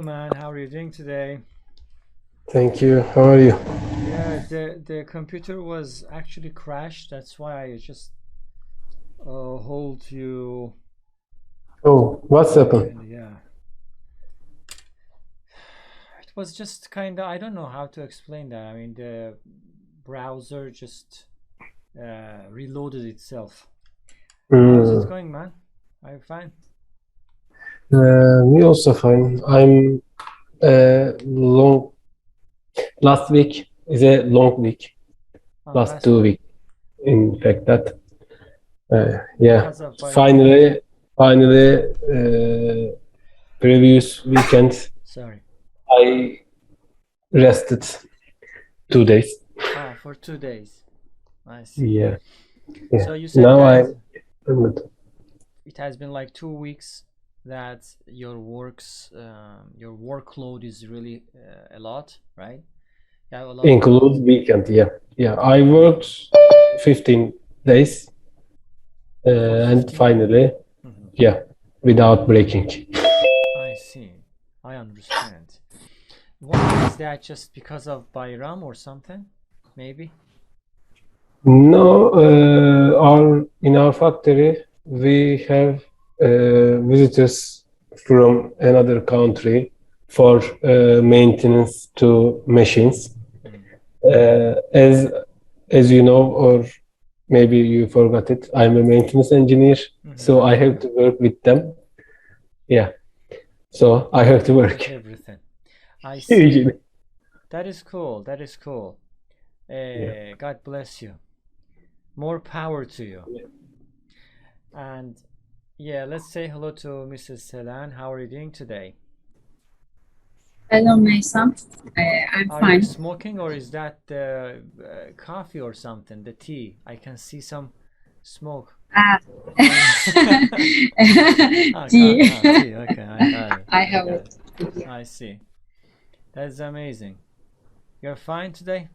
man. How are you doing today? Thank you. How are you? Yeah, the computer was actually crashed. That's why I just hold you. Oh, what's happened? And yeah, it was just kind of, I don't know how to explain that. I mean, the browser just reloaded itself. How's it Hmm. going, man? Are you fine? Me also fine. I'm long. Last week is a long week. Last Last 2 weeks, in fact, that. Yeah. because of Bayram. Finally, previous weekend Sorry. I rested 2 days. Ah, for 2 days. I see. Yeah. Yeah. So you said Now that I'm good. it has been like 2 weeks that your workload is really a lot, right? You have a lot of work. Include weekend. Yeah. Yeah. I worked 15 days, Oh, and 15. finally, Mhm. yeah, without breaking. I see. I understand. Why is that? Just because of Bayram or something? Maybe. No, our in our factory we have visitors from another country for maintenance to machines. Mm. As you know, or maybe you forgot it, I'm a maintenance engineer, so I have to work with them. Yeah, so I have to With work everything. I see. usually. That is cool. That is cool. Yeah. God bless you. More power to you. And yeah, let's say hello to Mrs. Selan. How are you doing today? Hello, Meysam. I'm Are you fine. smoking or is that the coffee or something? The tea? I can see some smoke. Ah, Ah, tea. tea. Okay, I got it. I I have got it. it. I see. That's amazing. You're fine today?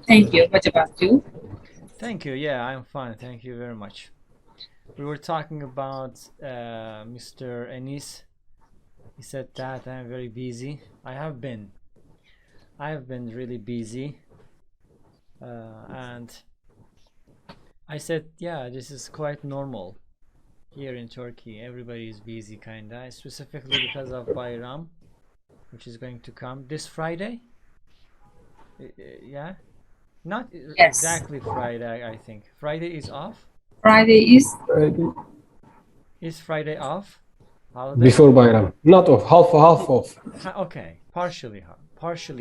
Thank you. What about you? Thank you. Yeah, I'm fine. Thank you very much. We were talking about Mr. Enis. He said that I'm very busy. I have been really busy, and I said, yeah, this is quite normal here in Turkey. Everybody is busy, kinda, specifically because of Bayram, which is going to come this Friday. Yeah, not Yes. exactly Friday. I think Friday is off. Friday is Is Friday off? Holiday? Before Bayram, not off, half off, Okay, partially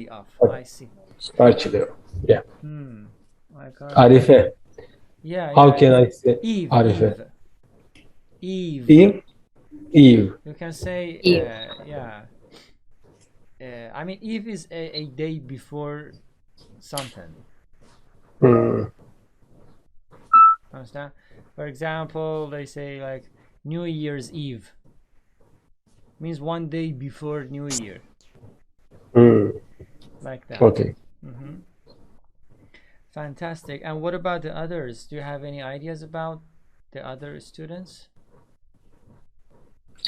off. I see. partially. Yeah. Hmm. I got it. Arife. Yeah, How yeah. can I say Eve, Arife? Eve, Eve. Eve, Eve. You can say, Eve. yeah. I mean, Eve is a day before something. Hmm. Understand? For example, they say like New Year's Eve means one day before New Year, Hmm. like that. Okay. Mm-hmm. Fantastic. And what about the others? Do you have any ideas about the other students?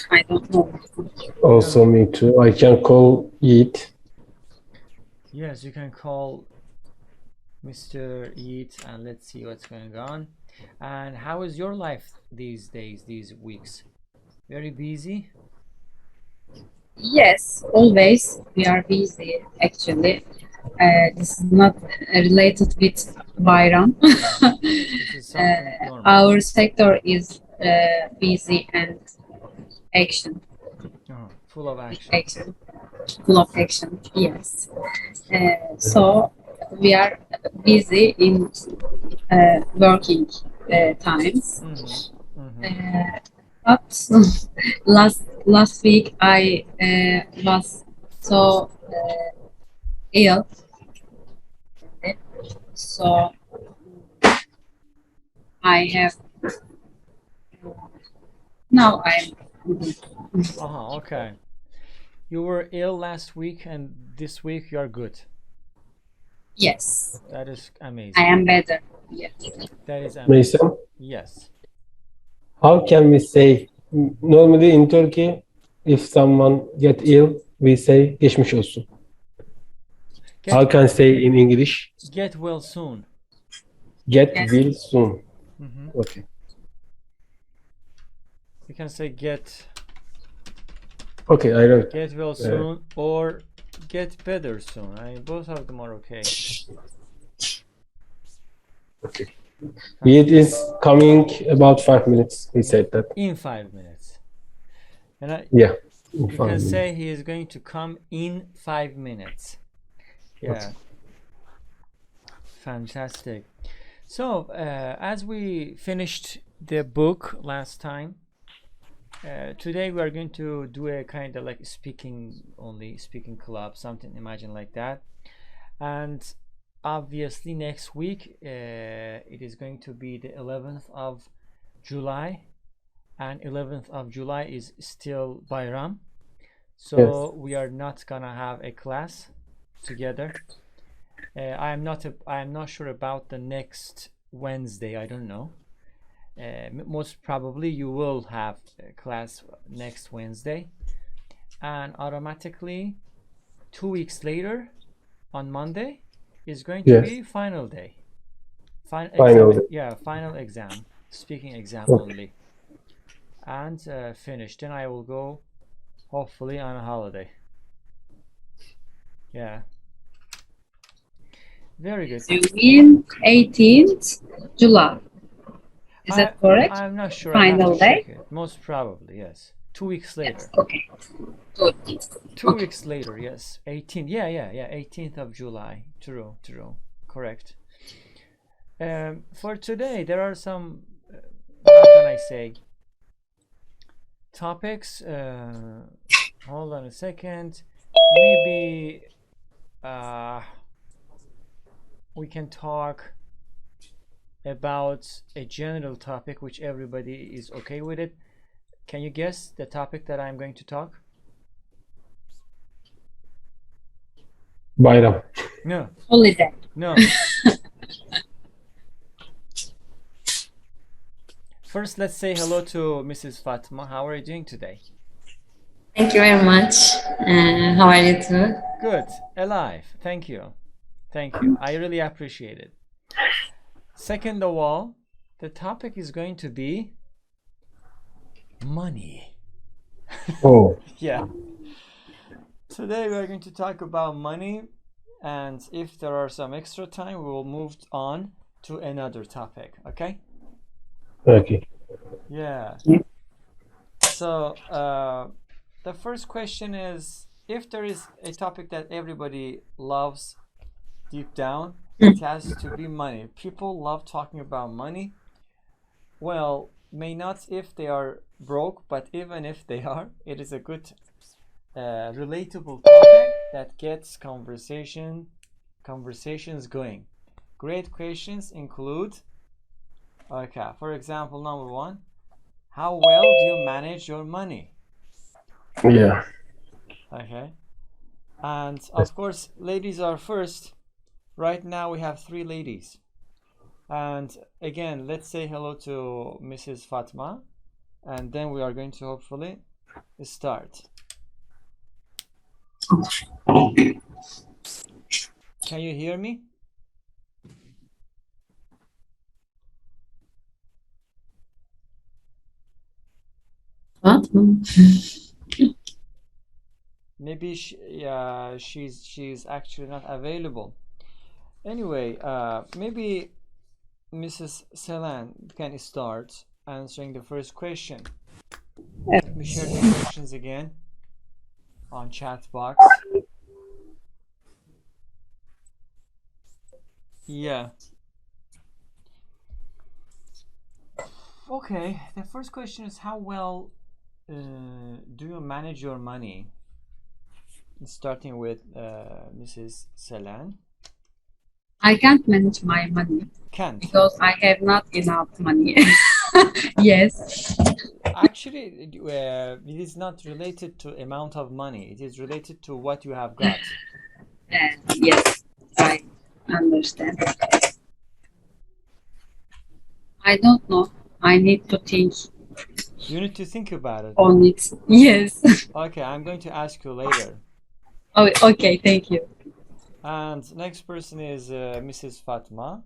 I don't know. You don't Also, know? me too. I can call it. Yes, you can call Mr. Eat and let's see what's going on. And how is your life these days, these weeks? Very busy? Yes, always we are busy. Actually, this is not related with Bayram. Yeah. This is something normal. Our sector is busy and action, Full of action. action, full of action. Yes. So we are busy in working times. Mm-hmm. Mm-hmm. But last week I was so ill, so I have now I'm Okay. You were ill last week and this week you are good. yes, That is I amazing. am better. Yes. That is amazing. Meysam, Yes. how can we say? Normally in Turkey, if someone get ill, we say geçmiş olsun. How Get can I say in English? get well soon. Get Yes. well soon. Mhm. Okay. You can say get Okay, I wrote. well soon or get better soon. Both of them are okay. Okay. It is coming about 5 minutes. He said that. In 5 minutes. And Yeah. you can 5 minutes. say he is going to come in 5 minutes. Yeah. Fantastic. So, as we finished the book last time, today we are going to do a kind of like speaking club, something imagine like that. And obviously next week it is going to be the 11th of July, and 11th of July is still Bayram, so Yes. we are not gonna have a class together. I am not sure about the next Wednesday. I don't know. Most probably you will have a class next Wednesday, and automatically 2 weeks later on Monday is going to Yes. be final day. Final day. Yeah, final exam, speaking exam Okay. only, and finished. Then I will go hopefully on a holiday. Yeah. Very good. You mean 18th July? Is that correct? I'm not sure. I have Final to day? check it. Most probably, yes. 2 weeks later. Yes. Okay. Good. 2 Okay. weeks later, yes. 18th. Yeah. 18th of July. True. Correct. For today, there are some, how can I say, topics. Hold on a second. Maybe we can talk about a general topic which everybody is okay with it. Can you guess the topic that I'm going to talk? Bayram. No. Holiday. No. First, let's say hello to Mrs. Fatma. How are you doing today? Thank you very much. How are you too? Good. Alive. Thank you. I really appreciate it. Second of all, the topic is going to be money. Oh. Yeah. Today we are going to talk about money, and if there are some extra time, we will move on to another topic. Okay? Okay. Yeah. So the first question is, if there is a topic that everybody loves deep down, it has to be money. People love talking about money. Well, may not if they are broke, but even if they are, it is a good relatable topic that gets conversations going. Great questions include, okay, for example, number one, how well do you manage your money? Yeah. Okay. And of course, ladies are first. Right now we have 3 ladies. And again, let's say hello to Mrs. Fatma, and then we are going to hopefully start. Can you hear me? Huh? Maybe she's actually not available. Anyway, maybe Mrs. Selan can start answering the first question. Let me share the questions again on chat box. Yeah. Okay, the first question is, how well do you manage your money? Starting with Mrs. Selan. I can't manage my money Can't. because I have not enough money. Yes. Actually, it is not related to amount of money. It is related to what you have got. Yes, I understand. I don't know. I need to think. You need to think about it. on it. Yes. Okay, I'm going to ask you later. Oh, okay, thank you. And next person is Mrs. Fatma.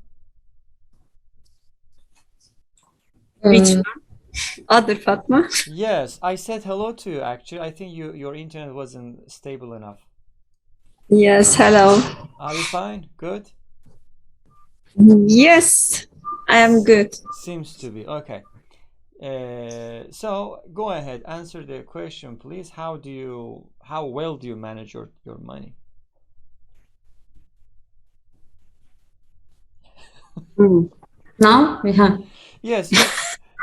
Which one? Other Fatma? Yes, I said hello to you actually. I think your internet wasn't stable enough. Yes, hello. Are you fine? Good? Yes, I am good. Seems to be. Okay. So go ahead, answer the question, please. How well do you manage your money? Now we have. Yes,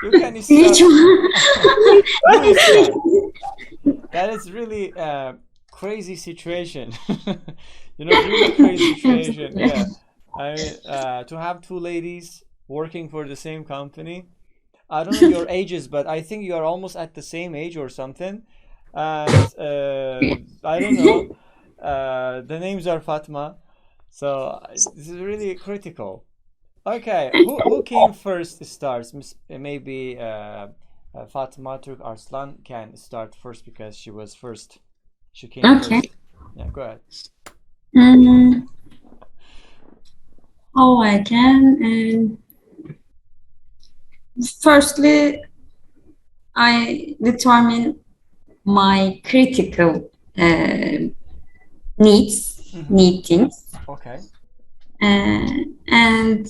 you can Which start. one? You start. That is really a crazy situation. Really crazy situation. Yeah. To have two ladies working for the same company. I don't know your ages, but I think you are almost at the same age or something. And I don't know. The names are Fatma. So this is really critical. Okay, who came first starts? Maybe Fatma Turk Arslan can start first because she was first. She came Okay. first. Yeah, go ahead. How I can? Firstly, I determine my critical need things, Okay. and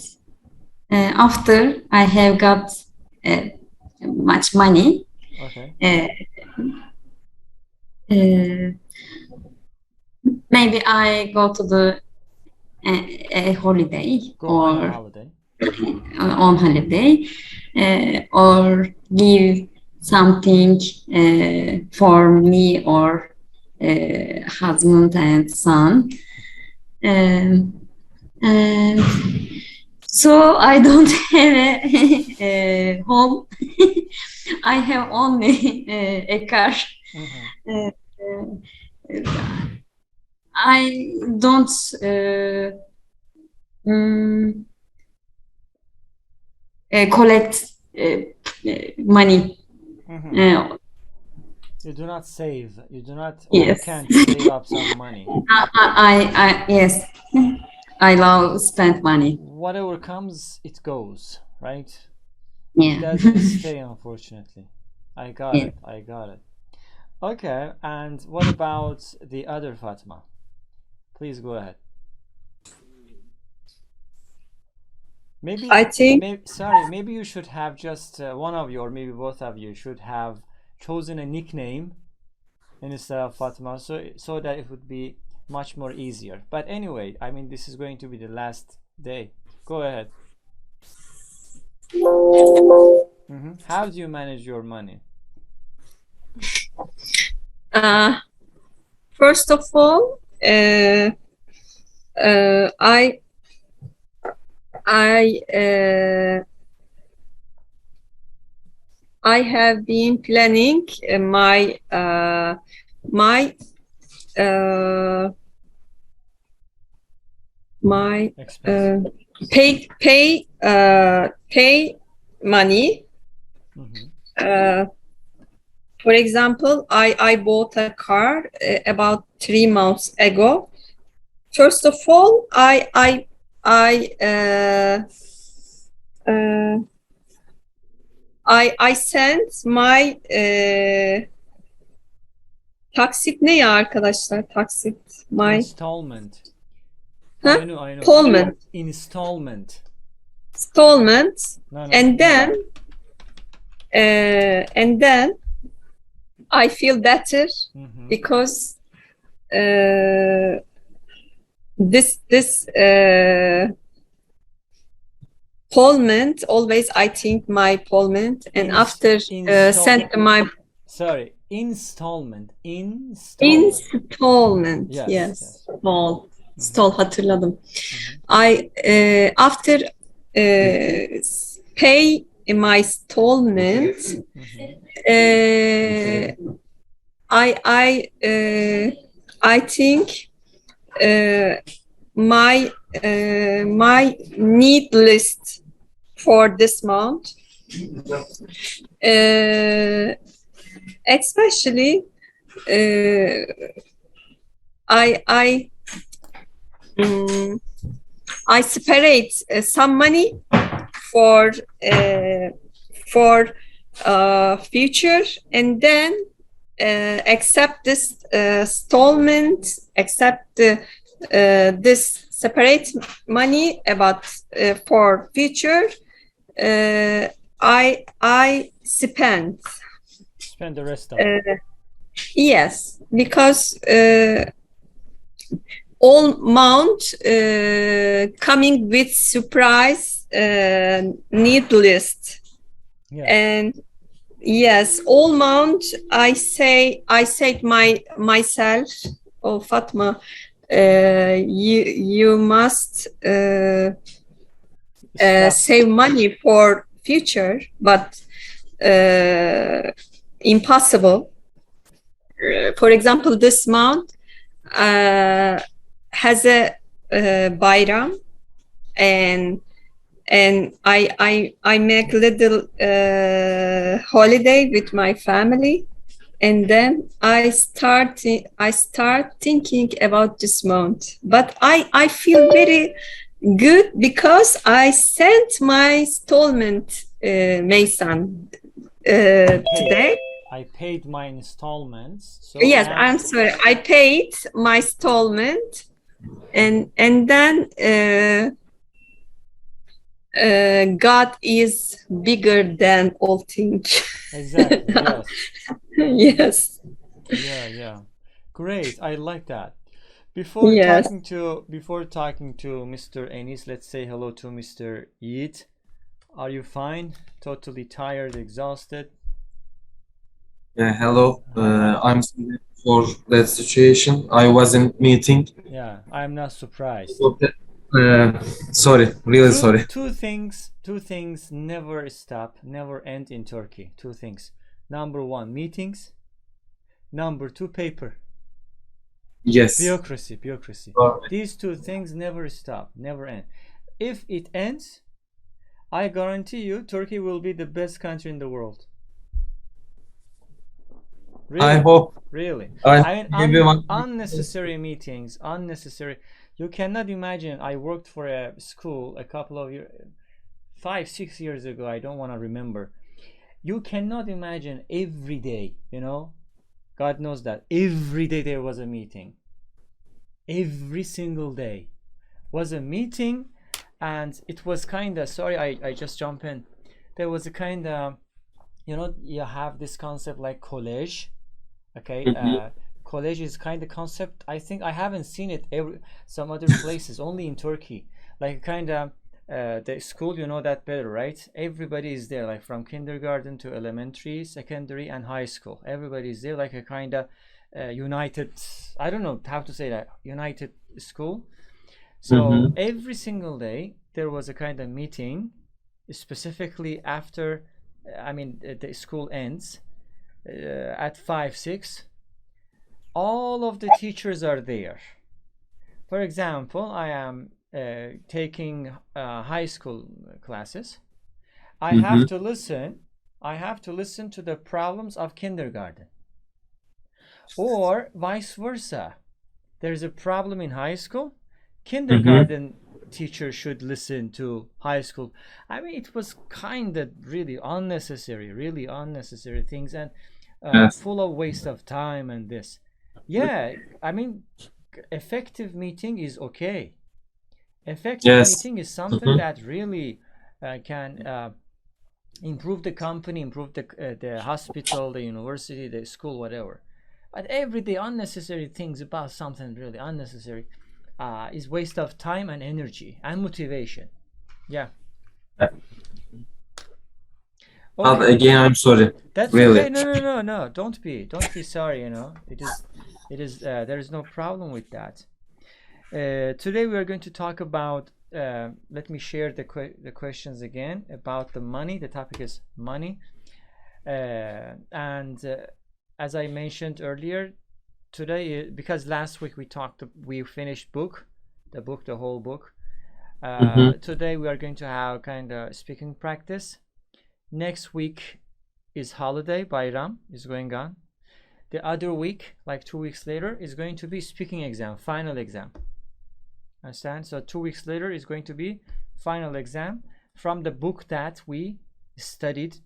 after I have got much money, Okay. maybe I go to the a holiday Go on a or holiday. on holiday, or give something for me or husband and son. And so I don't have a home. I have only a car. Uh, I don't mm, collect money. You do not save. You do not, or you Yes. can't save up some money. Yes. I love spend money. Whatever comes, it goes, right? Yeah. It doesn't stay, unfortunately. I got Yeah. it. I got it. Okay, and what about the other Fatma? Please go ahead. Maybe, I think maybe you should have just one of you, or maybe both of you, should have chosen a nickname instead of Fatma, so that it would be much more easier. But anyway, I mean, this is going to be the last day. Go ahead. How do you manage your money? first of all, I have been planning my Expense. pay money. For example, I bought a car about 3 months ago. First of all, I sent my taksit ne ya arkadaşlar? Taksit my Installment. huh? I know. Installment. Installment. No. And then I feel better because this installment, always I think my installment, and after send my installment. yes. Stall hatırladım. I after pay my installment, I think my need list for this month Especially, I mm, I separate some money for uh, for future, and then accept this installment, accept this separate money about for future. I spend. Spend the rest of it. Yes, because all amount coming with surprise need list. Yeah. And yes, all amount I said myself, oh Fatma, you must Stop. save money for future, but impossible. For example, this month has a Bayram, and I make little holiday with my family, and then I start thinking about this month. But I feel very good because I sent my installment, Meysam, today. I paid my installments. So Yes, now I'm sorry. I paid my installment, and then God is bigger than all things. exactly. Yes. Yes. Yeah. Great. I like that. Before Yes. talking to Mr. Enis, let's say hello to Mr. Yiğit. Are you fine? Totally tired, exhausted? Yeah, hello. I'm sorry for that situation. I was in meeting. Yeah, I'm not surprised. Sorry, really sorry. Two things never stop, never end in Turkey. Two things. Number one, meetings. Number two, paper. Yes. Bureaucracy. Sorry. These two things never stop, never end. If it ends, I guarantee you Turkey will be the best country in the world. Really? I hope. Really. I I mean, give you one. unnecessary meetings, unnecessary. You cannot imagine. I worked for a school a couple of years, 5, 6 years ago. I don't want to remember. You cannot imagine every day, God knows that every day there was a meeting. Every single day was a meeting, and it was kind of, sorry, I just jump in. There was a kind of, you have this concept like college. Okay, college is kind of concept. I think I haven't seen it some other places, only in Turkey. Like kind of the school, you know that better, right? Everybody is there, like from kindergarten to elementary, secondary, and high school. Everybody is there, like a kind of united. I don't know how to say that. United school. So every single day there was a kind of meeting, specifically after. The school ends. At 5, 6, all of the teachers are there. For example, I am taking high school classes. I have to listen to the problems of kindergarten, or vice versa. There's a problem in high school, kindergarten teacher should listen to high school. It was kind of really unnecessary things, and Yes. full of waste of time and this. Yeah, effective meeting is okay. Effective Yes. meeting is something that really can improve the company, improve the hospital, the university, the school, whatever. But everyday unnecessary things about something really unnecessary is waste of time and energy and motivation. Yeah. But again, I'm sorry. That's Really. okay. No. Don't be sorry. It is. There is no problem with that. Today we are going to talk about. Let me share the questions again about the money. The topic is money, and as I mentioned earlier, today because last week we finished the whole book. Today we are going to have kind of speaking practice. Next week is holiday, Bayram is going on. The other week, like 2 weeks later, is going to be speaking exam, final exam. Understand? So 2 weeks later is going to be final exam from the book that we studied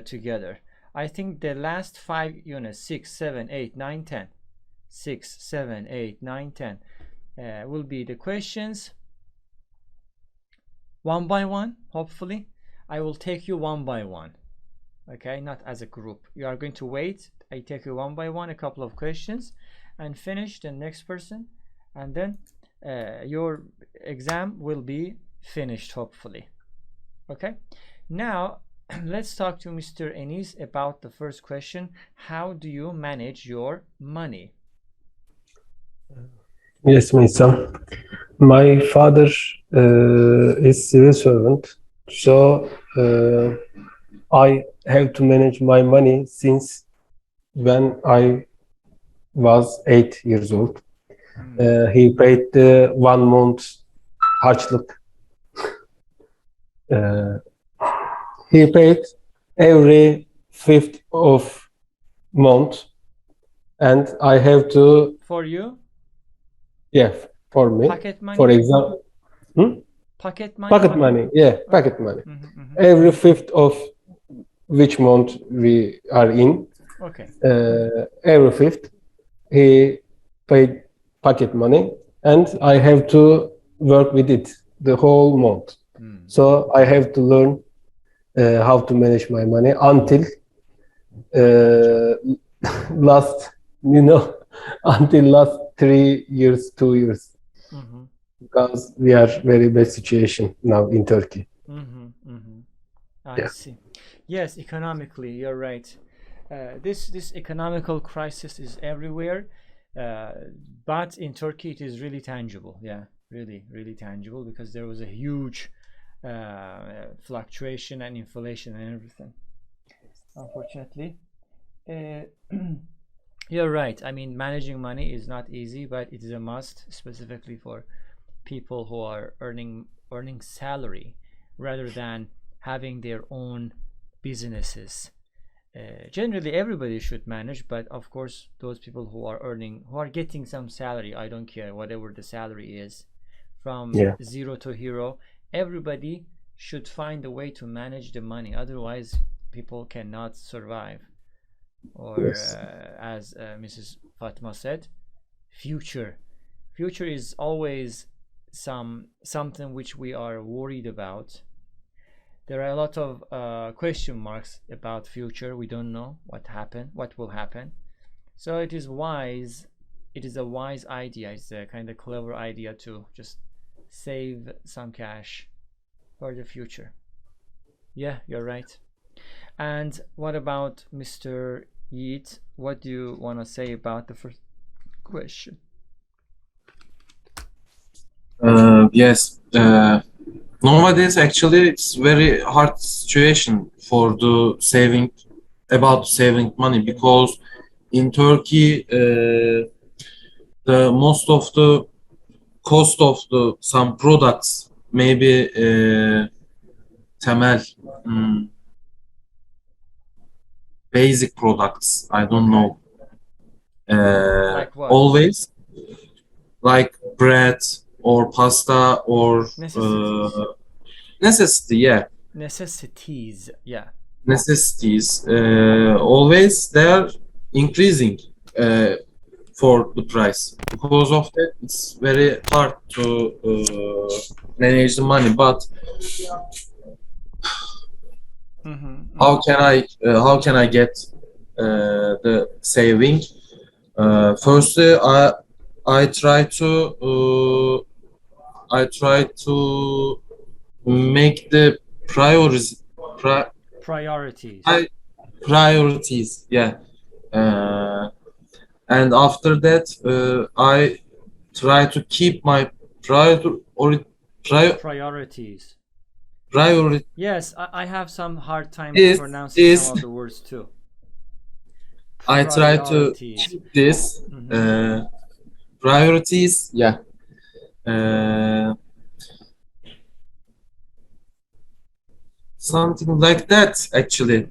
together. I think the last 5 units, 6, 7, 8, 9, 10, 6, 7, 8, 9, 10 will be the questions one by one. Hopefully I will take you one by one, okay, not as a group. You are going to wait, I take you one by one, a couple of questions, and finish the next person, and then your exam will be finished, hopefully. Okay, now let's talk to Mr. Enis about the first question. How do you manage your money? Yes, Meysam. My father is civil servant, so I have to manage my money since when I was 8 years old. He paid the 1 month harçlık. He paid every 5th of month, and I have to, For you? yeah, for me. Pocket money? For example, Pocket money? pocket money, yeah, pocket money. Mm-hmm. Every 5th of which month we are in, Okay. every 5th, he paid pocket money, and I have to work with it the whole month. So I have to learn how to manage my money until last, until last 3 years, 2 years, because we are very bad situation now in Turkey. I see. Yes, economically, you're right. This economical crisis is everywhere, but in Turkey it is really tangible. Yeah, really tangible, because there was a huge fluctuation and inflation and everything. Unfortunately, you're right. I mean, managing money is not easy, but it is a must, specifically for people who are earning salary rather than having their own businesses. Generally everybody should manage, but of course those people who are getting some salary, I don't care whatever the salary is, from zero to hero, everybody should find a way to manage the money, otherwise people cannot survive. Or as Mrs. Fatma said, future is always something which we are worried about. There are a lot of question marks about future. We don't know what will happen. So it is a wise idea. It's a kind of clever idea to just save some cash for the future. Yeah, you're right. And what about Mr. Yeet? What do you want to say about the first question? Yes. Nowadays, actually, it's very hard situation for the saving money, because in Turkey, the most of the cost of some products, maybe temel, basic products, I don't know, Like what? always like bread or pasta or necessities, always they are increasing for the price. Because of that, it's very hard to manage the money. But how can I get the saving? Firstly, I try to make the priorities. Yeah. And after that, I try to keep my priorities. Yes, I have some hard time pronouncing some of the words too. I try to keep this priorities. Yeah. something like that actually.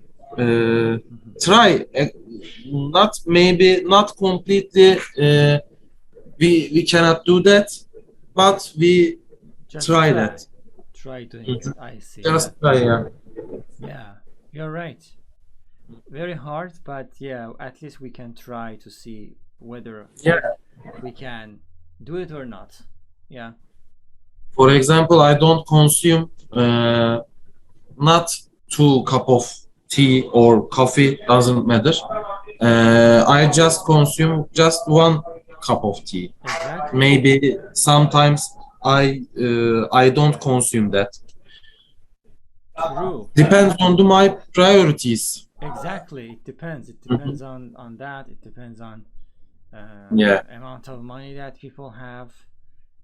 Try, not maybe not completely. We cannot do that, but we Just try that. Try doing it. I see. Just try, yeah. Yeah, you're right. Very hard, but yeah, at least we can try to see whether Yeah. we can do it or not. Yeah. For example, I don't consume not 2 cup of tea or coffee, doesn't matter. I just consume just 1 cup of tea. Exactly. Maybe sometimes I don't consume that. True. Depends on my priorities. Exactly. It depends. It depends on that. It depends on Yeah. amount of money that people have,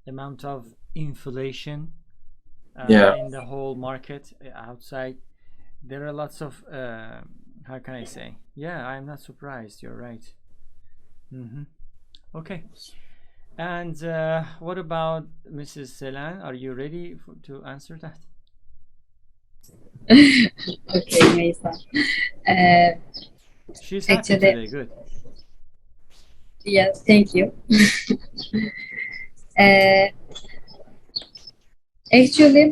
amount of inflation Yeah. in the whole market outside. There are lots of how can I say? Yeah, I'm not surprised. You're right. Okay. And what about Mrs. Selan? Are you ready to answer that? Okay, Meysam. She's happy Actually, today. Good. yes, thank you. Actually,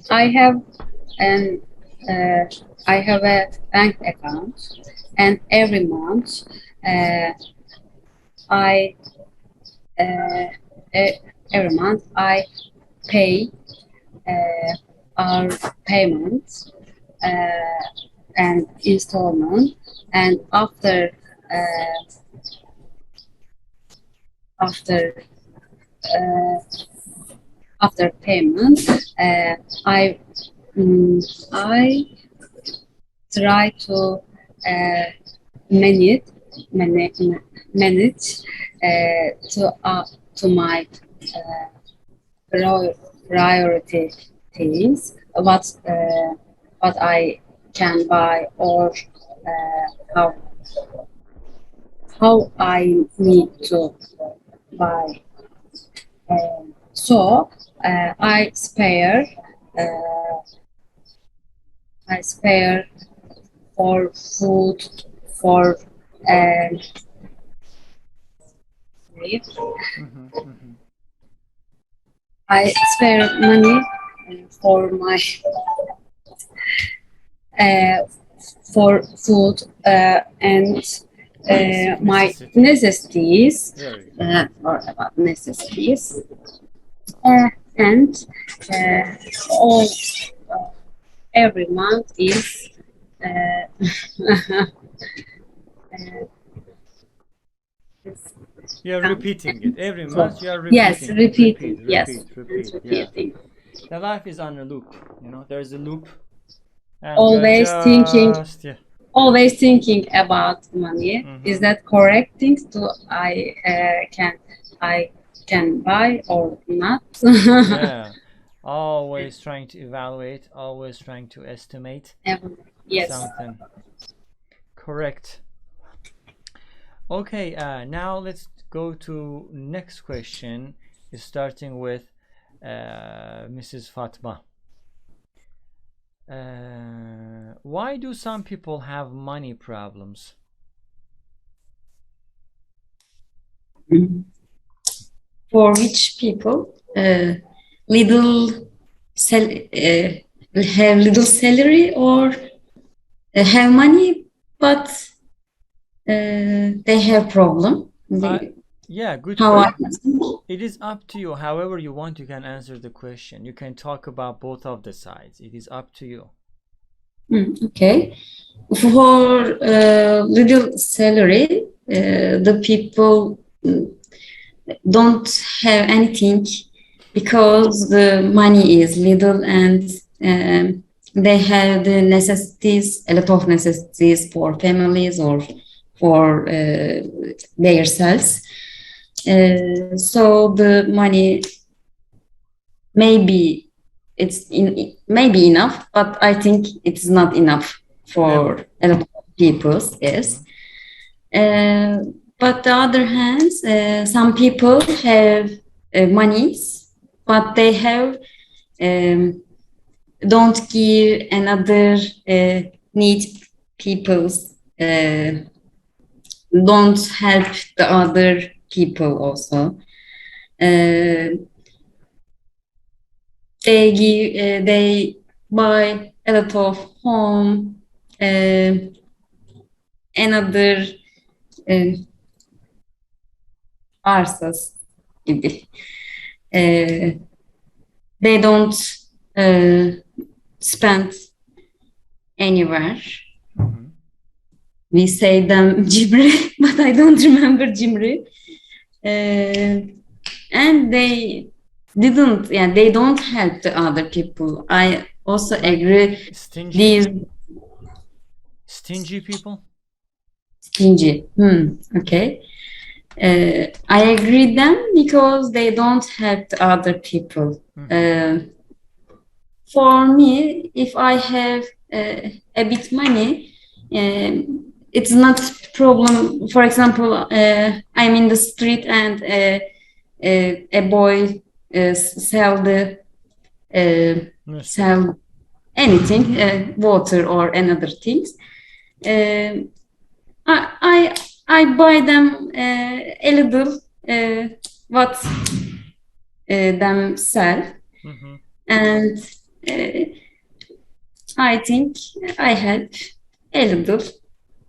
I have an I have a bank account, and every month I every month I pay our payments and installment, and after uh, after payment, I I try to manage manage manage to my priority things, what I can buy, or how I need to buy. So I spare for food, for I spare money for my for food and my necessities, Very. or about necessities, and all every month is You're repeating it every so, month. You are repeating. yes, repeating, yes, Repeat. and Yeah. repeating. The life is on a loop. You know, there's a loop, and Always you're thinking, just always thinking about money. Is that correct things to I can buy or not? yeah. Always trying to evaluate. Always trying to estimate Yes. something. Correct. Okay. Now let's go to next question. Starting with Mrs. Fatma. Why do some people have money problems? For rich people, little have little salary, or have money, but they have problem. Yeah, good How I question. It is up to you. However you want, you can answer the question. You can talk about both of the sides. It is up to you. Okay. For little salary, the people don't have anything because the money is little, and they have the necessities, a lot of necessities for families or for their selves. So the money maybe maybe enough, but I think it's not enough for a lot of people. Yes. But the other hand, some people have monies, but they have don't give another need people's don't help the other people also. They buy a lot of home, another arsas gibi. They don't spend anywhere. We say them Cimri, but I don't remember Cimri. And they didn't, yeah, they don't help the other people. I also agree. These Stingy people? stingy. Okay. I agree them because they don't help the other people. For me, if I have a bit money, it's not problem. For example, I'm in the street and a boy sell anything, water or another things. I buy them a little what them sell, and I think I help a little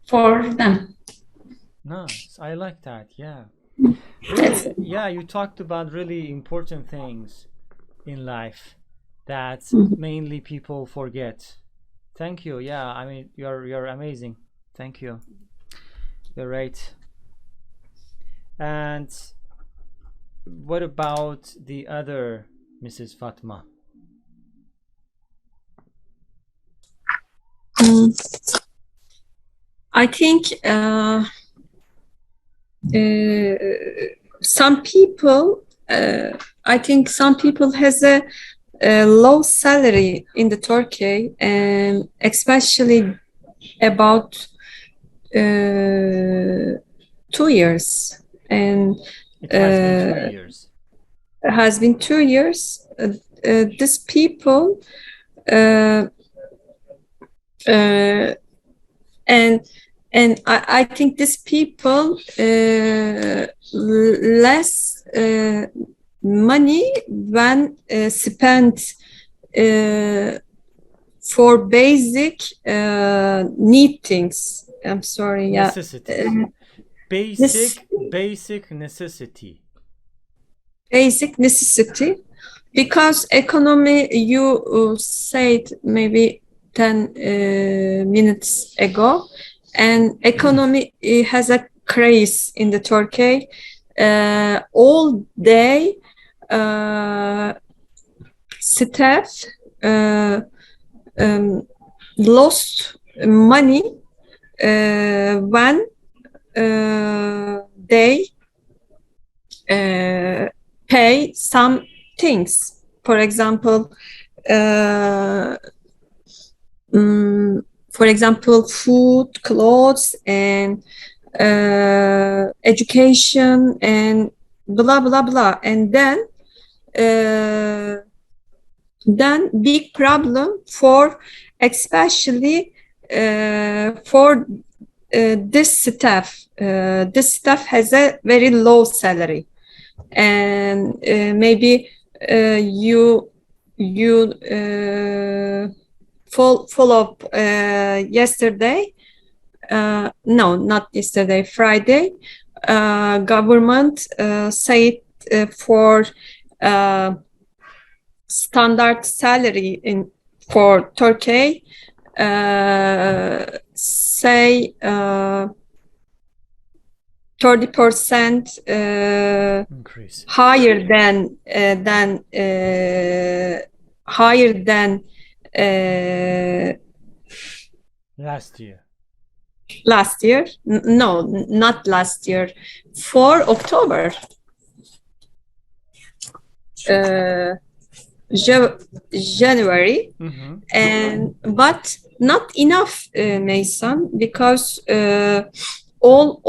for them. Nice. I like that. Yeah. Really, yeah, you talked about really important things in life that mainly people forget. Thank you. Yeah, I mean, you're amazing. Thank you. You're right. And what about the other Mrs. Fatma? I think some people has a low salary in the Turkey, and especially about 2 years, and it has been 2 years. Has been 2 years. These people and I think these people less money when spent for basic need things. I'm sorry, yeah. Basic necessity. Basic necessity, because economy, you said maybe 10 minutes ago, and economy has a craze in the Turkey. All day staff lost money when they pay some things. For example, food, clothes, and education, and blah blah blah. And then big problem for especially for this staff. This staff has a very low salary, and maybe you follow up yesterday. No, not yesterday, Friday. Government said for standard salary for Turkey, say 30% increase, higher than last year. Last year? No, not last year. For October. January, and but not enough, Meysam, because all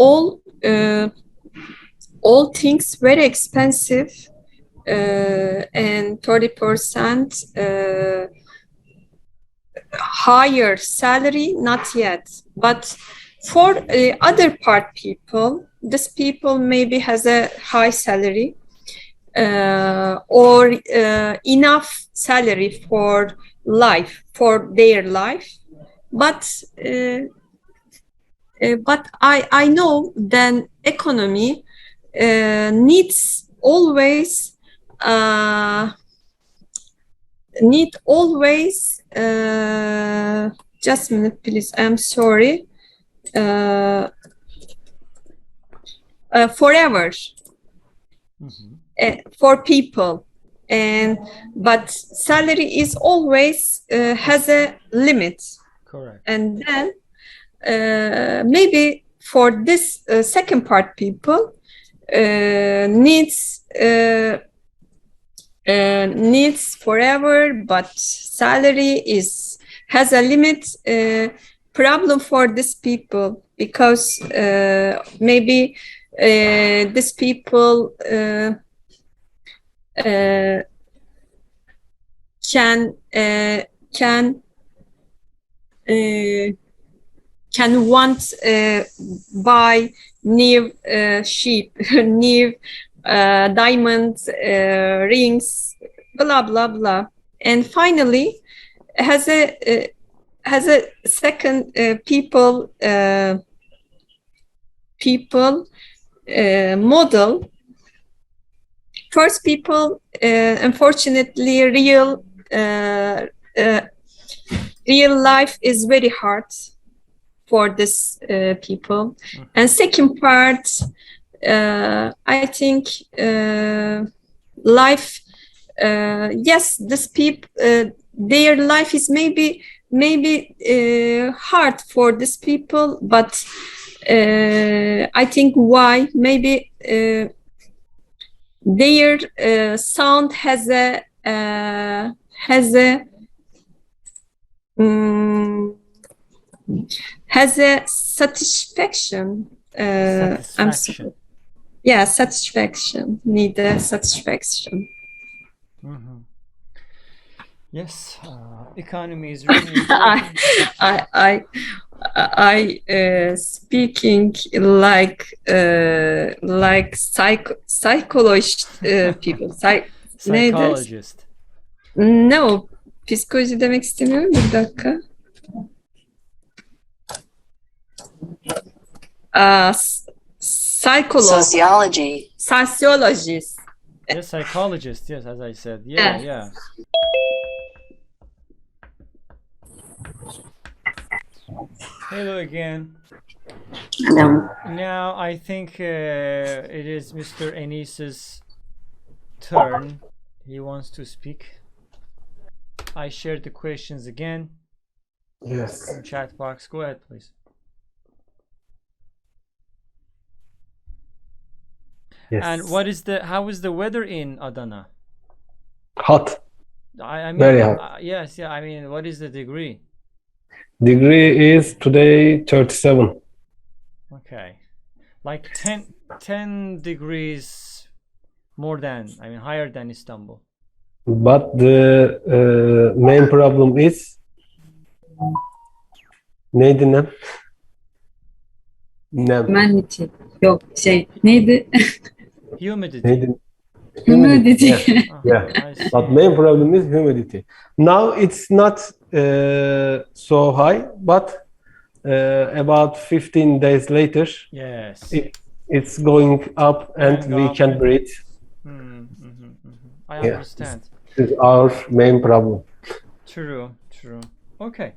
things very expensive, and 30% higher salary, not yet. But for other part people, this people maybe has a high salary or enough salary for life, for their life. But I know then economy needs always just a minute please, I'm sorry, forever for people, and but salary is always has a limit. Correct. And then maybe for this second part people needs forever, but salary has a limit. Problem for these people because maybe these people can want buy new sheep, new diamond rings, blah blah blah, and finally has a second model. First people, unfortunately, real life is very hard for this people. And second part, I think life, yes, this people, their life is maybe hard for these people, but I think why maybe their sound has a satisfaction. Satisfaction. Yeah, satisfaction. Need a satisfaction. Yes, economy is really important. I speaking like psychologist people. Psychologist. No, psikoloji demek istemiyorum. Bir dakika. Sociologist. Yes, psychologist. Yes, as I said. Yeah. Hello again. Hello. Now I think it is Mr. Enis's turn. He wants to speak. I shared the questions again. Yes. In chat box. Go ahead, please. Yes. And how is the weather in Adana? Hot. I mean, very hot. Yes, yeah. I mean, what is the degree? Degree is today 37. Okay, like 10 degrees more than, I mean, higher than Istanbul. But the main problem is neydi nem? Nem. Humanity. Yok neydi? Humidity. Neydi? Humidity. Yeah. But main problem is humidity. Now it's not so high, but about 15 days later, Yes. it's going up and we can breathe. I understand. This is our main problem. True. Okay.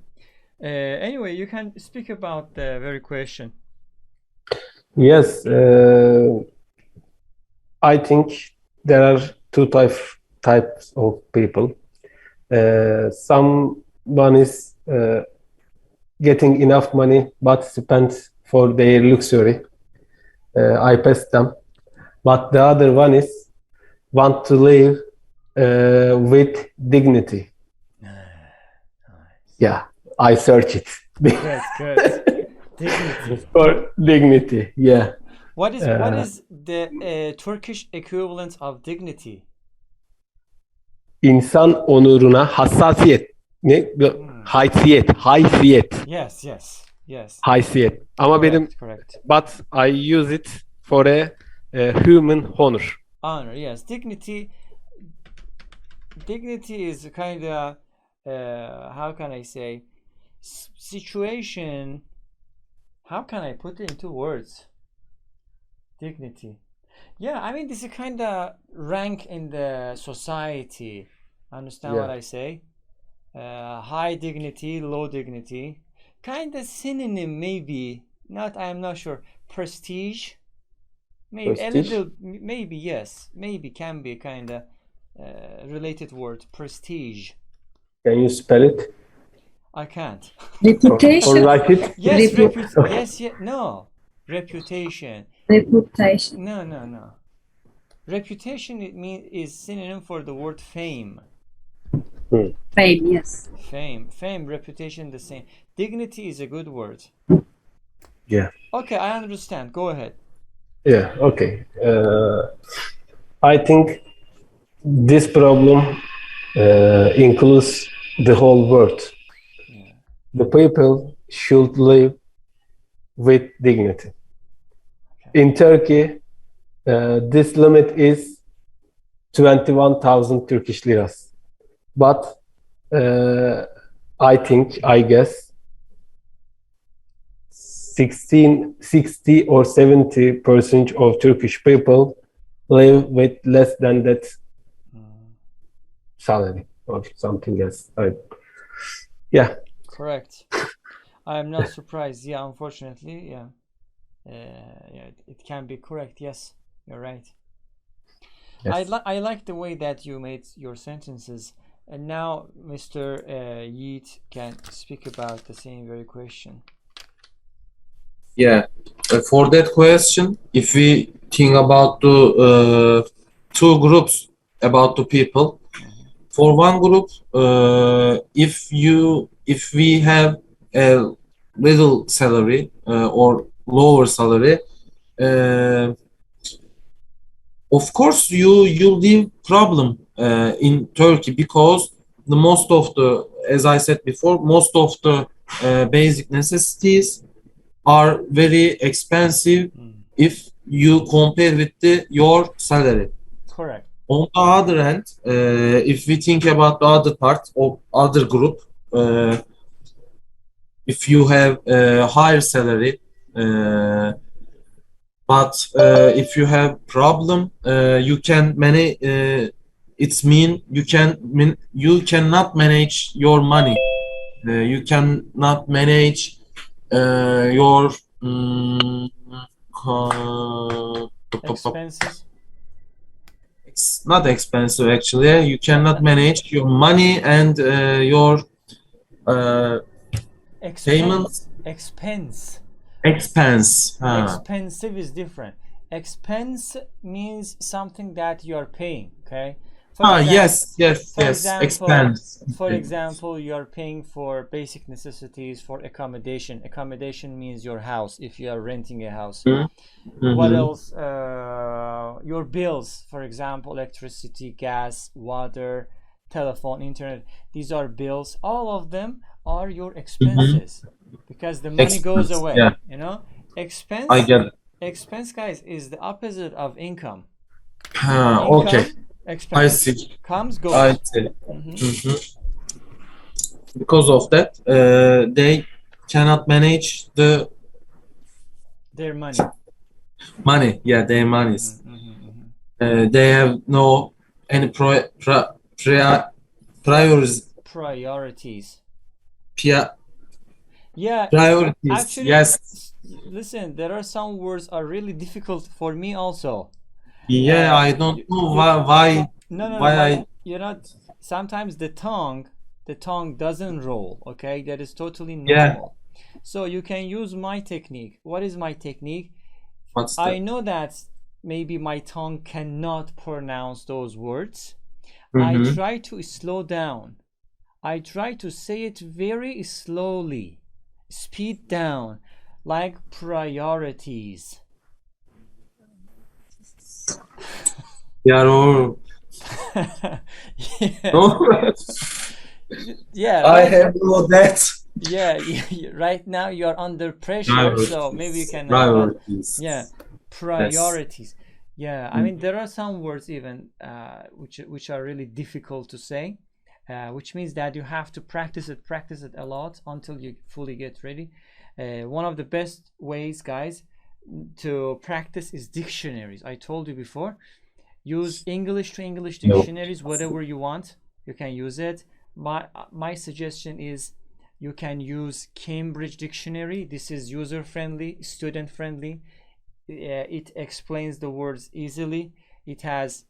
Anyway, you can speak about the very question. Yes, I think there are two types of people. Someone is getting enough money but spends for their luxury. I pass them. But the other one is want to live with dignity. Yeah, I search it. Good. Dignity. For dignity, yeah. What is the Turkish equivalent of dignity? İnsan onuruna hassasiyet. Ne? Haysiyet. Yes. Haysiyet. Ama benim Correct. but I use it for a human honor. Honor, yes. Dignity is kind of how can I say situation. How can I put it into words? Dignity. Yeah, I mean this is kind of rank in the society. Understand what Yeah. I say? High dignity, low dignity. Kind of synonym maybe. Not. I am not sure. Prestige. Maybe a Prestige? little. Maybe yes. Maybe can be kind of related word. Prestige. Can you spell it? I can't. Or Reputation. write it? Yes, Okay. yes, no. Reputation. Reputation. No. Reputation is synonym for the word fame. Fame, yes. Fame, reputation, the same. Dignity is a good word. Yeah. Okay, I understand. Go ahead. Yeah, okay. I think this problem includes the whole world. Yeah. The people should live with dignity. In Turkey, this limit is 21,000 Turkish liras. But I guess 60 or 70% of Turkish people live with less than that salary or something else. Yeah. Correct. I am not surprised. Yeah, unfortunately, yeah. It can be correct. Yes, you're right. Yes. I like the way that you made your sentences. And now Mr. Yeet can speak about the same very question. Yeah, for that question, if we think about the two groups about the people, for one group, if we have a little salary or lower salary, of course you leave problem in Turkey because the most of the, as I said before, most of the basic necessities are very expensive if you compare with your salary. Correct. On the other hand, if we think about the other part of other group, if you have a higher salary, but if you have problem, you can manage. It's mean you cannot manage your money. You cannot manage your Expenses. it's not expensive actually. You cannot manage your money and your payments Expense. expense. Expensive is different. Expense means something that you are paying. Okay. Yes. Expense. For example, you are paying for basic necessities for accommodation. Accommodation means your house if you are renting a house. What else? Your bills, for example, electricity, gas, water, telephone, internet. These are bills. All of them are your expenses because the money goes Expense, away. yeah. You know, expense. I get it. Expense, guys, is the opposite of income. Okay. Expense. I see. Comes, goes. I see. Because of that, they cannot manage Their money. money. Yeah, their monies. They have no any priorities. Priorities. Yeah, Yeah. priorities. Actually, Yes. listen, there are some words are really difficult for me also. Yeah, I don't know why. No. Why You're not. Sometimes the tongue doesn't roll. Okay, that is totally Yeah. normal. So you can use my technique. What is my technique? What's I that? know that maybe my tongue cannot pronounce those words. Mm-hmm. I try to slow down. I try to say it very slowly. Speed down, like priorities. Yeah, or Yeah. no. Yeah, I right. have no that. Yeah, right now you are under pressure, so maybe you can. Priorities. Yeah, priorities. Yeah, I mean there are some words even which are really difficult to say, which means that you have to practice it a lot until you fully get ready. One of the best ways, guys, to practice is dictionaries. I told you before. Use English to English dictionaries, whatever you want. You can use it. My suggestion is you can use Cambridge Dictionary. This is user friendly, student friendly. It explains the words easily. It has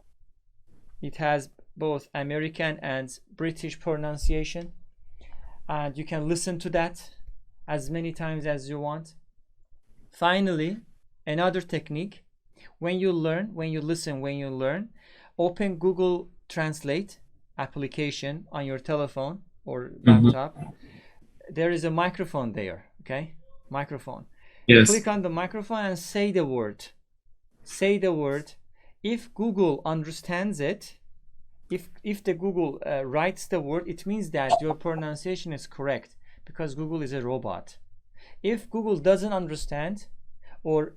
both American and British pronunciation, and you can listen to that as many times as you want. Finally, another technique, when you learn, open Google Translate application on your telephone or laptop. There is a microphone there, okay? Microphone. Yes. Click on the microphone and say the word. Say the word. If Google understands it, if the Google writes the word, it means that your pronunciation is correct, because Google is a robot. If Google doesn't understand, or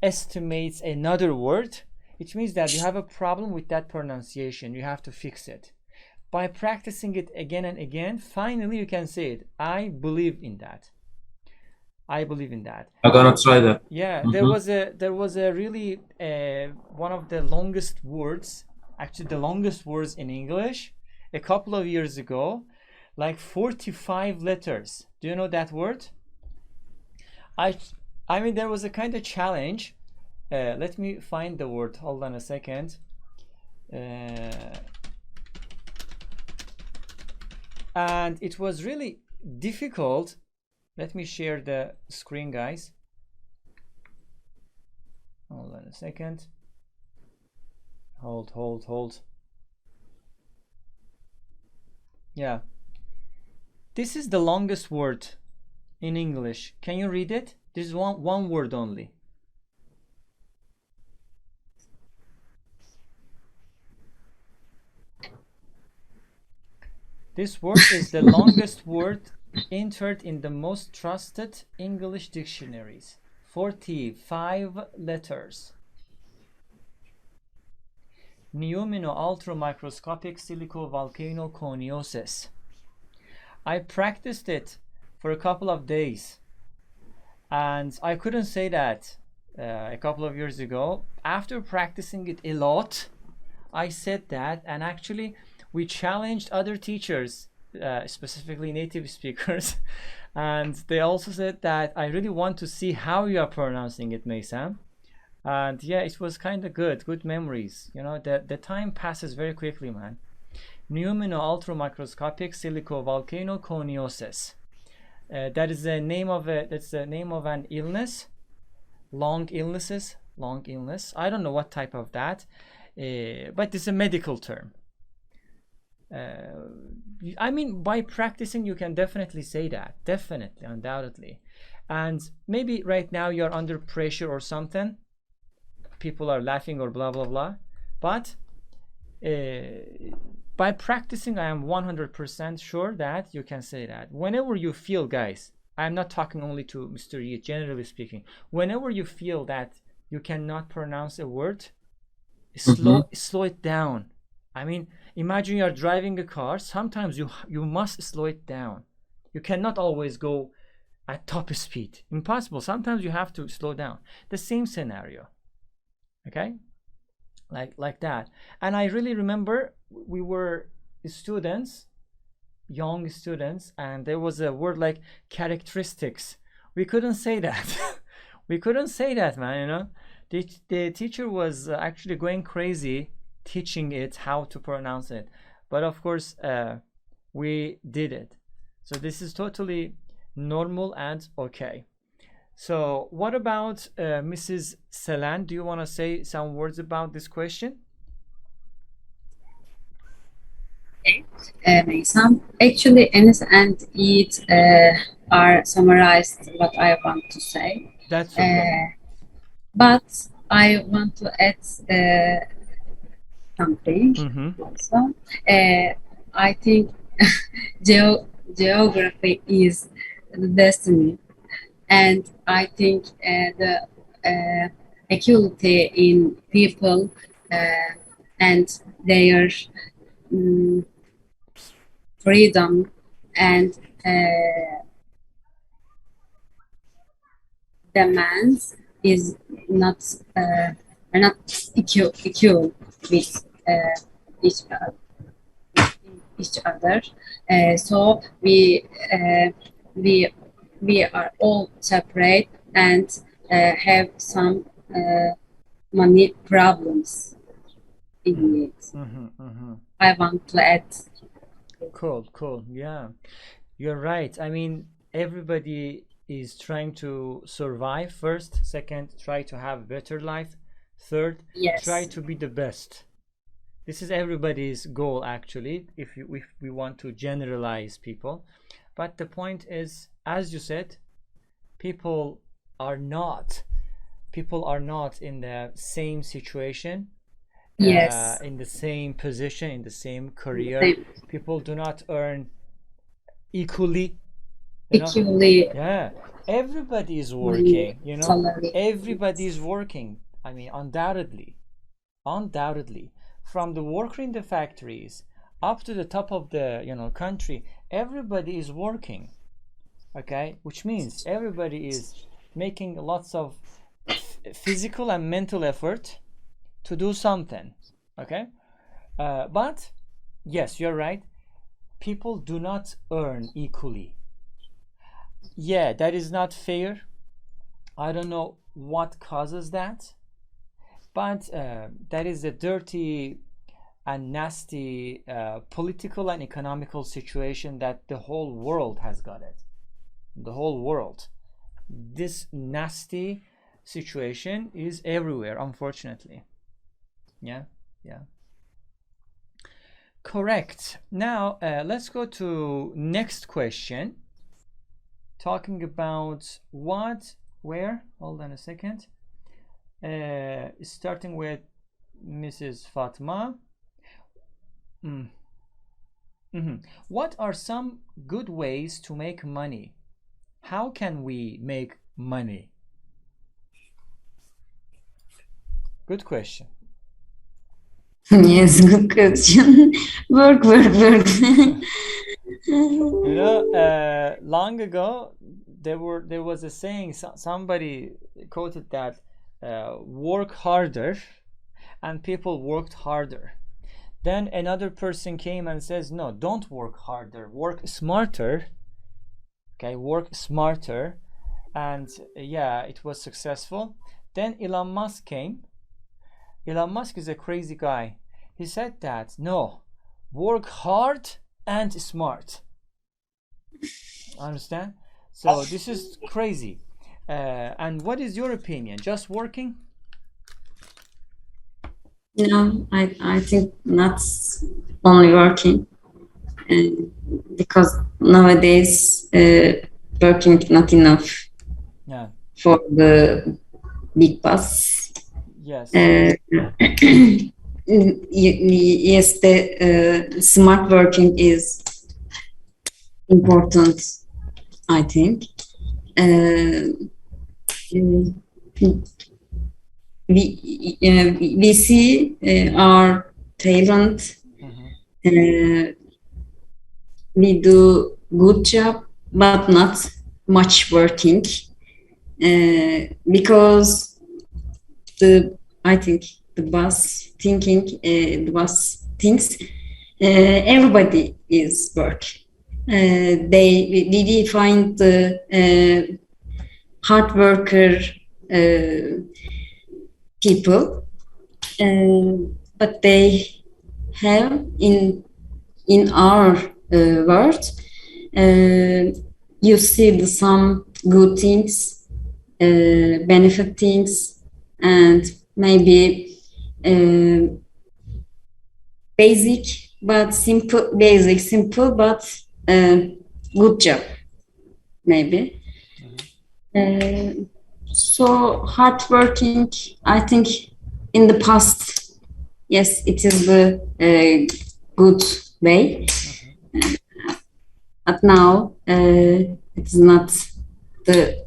estimates another word, it means that you have a problem with that pronunciation. You have to fix it. By practicing it again and again, finally you can say it. I believe in that. I believe in that. I'm gonna try that. Yeah, there was a really one of the longest words, actually the longest words in English, a couple of years ago, like 45 letters. Do you know that word? I mean, there was a kind of challenge. Let me find the word. Hold on a second. And it was really difficult. Let me share the screen, guys. Hold on a second. Hold. Yeah. This is the longest word in English. Can you read it? This is one word only. This word is the longest word entered in the most trusted English dictionaries. 45 letters. Neumino-ultramicroscopic silicovolcanoconiosis. I practiced it for a couple of days, and I couldn't say that a couple of years ago. After practicing it a lot, I said that, and actually we challenged other teachers, specifically native speakers, and they also said that I really want to see how you are pronouncing it, Meysam. And yeah, it was kind of good memories. You know, the time passes very quickly, man. Neumino-ultramicroscopic silicovolcanoconiosis. That is the name of an illness. Long illness. I don't know what type of that, but it's a medical term. I mean, by practicing, you can definitely say that. Definitely, undoubtedly. And maybe right now you're under pressure or something. People are laughing or blah blah blah. But by practicing, I am 100% sure that you can say that. Whenever you feel, guys, I'm not talking only to Mr. Yi, generally speaking. Whenever you feel that you cannot pronounce a word, slow it down. I mean, imagine you're driving a car. Sometimes you must slow it down. You cannot always go at top speed. Impossible. Sometimes you have to slow down. The same scenario. Okay? Like that. And I really remember we were students, young students, and there was a word like characteristics. We couldn't say that. We couldn't say that, man, you know. The teacher was actually going crazy teaching it how to pronounce it, but of course we did it. So this is totally normal and okay. So what about Mrs. Selan? Do you want to say some words about this question? Meysam. Actually, Enes and Eid are summarized what I want to say. That's okay. But I want to add something also. I think geography is the destiny, and I think the equality in people and their mm, freedom and demands is not are not equal with each other. Each other. So we we are all separate and have some money problems in it. I want to add. Cool. Yeah, you're right. I mean, everybody is trying to survive first, second, try to have a better life, third, Yes. try to be the best. This is everybody's goal, actually, if we want to generalize people. But the point is, as you said, people are not in the same situation, Yes. in the same position, in the same career. Same. People do not earn equally, you know? Equally Yeah, everybody is money, working, you know, salary. everybody is working. I mean, undoubtedly, from the worker in the factories up to the top of the, you know, country, everybody is working. Okay, which means everybody is making lots of physical and mental effort to do something. Okay, but yes, you're right, people do not earn equally. Yeah, that is not fair. I don't know what causes that, but that is a dirty and nasty political and economical situation that the whole world has got it. The whole world. This nasty situation is everywhere, unfortunately. Yeah. Correct. Now let's go to next question. Talking about what, where? Hold on a second. Starting with Mrs. Fatma. What are some good ways to make money? How can we make money? Good question. Yes, good question. Work. You know, long ago there was a saying, somebody quoted that work harder, and people worked harder. Then another person came and says, no, don't work harder, work smarter. Okay, work smarter. And yeah, it was successful. Then Elon Musk came. Elon Musk is a crazy guy. He said that, no, work hard and smart. Understand? So this is crazy. And what is your opinion? Just working? No, I think not only working, because nowadays working not enough Yeah. for the big boss. Yes. Yes, the smart working is important, I think. We see our talent. We do good job, but not much working, because I think the boss thinks everybody is work. We find the hard worker people, but they have in our world, you see some good things, benefit things, and maybe basic but simple, but good job, maybe. So hard working, I think in the past, yes, it is the good way. But now it's not the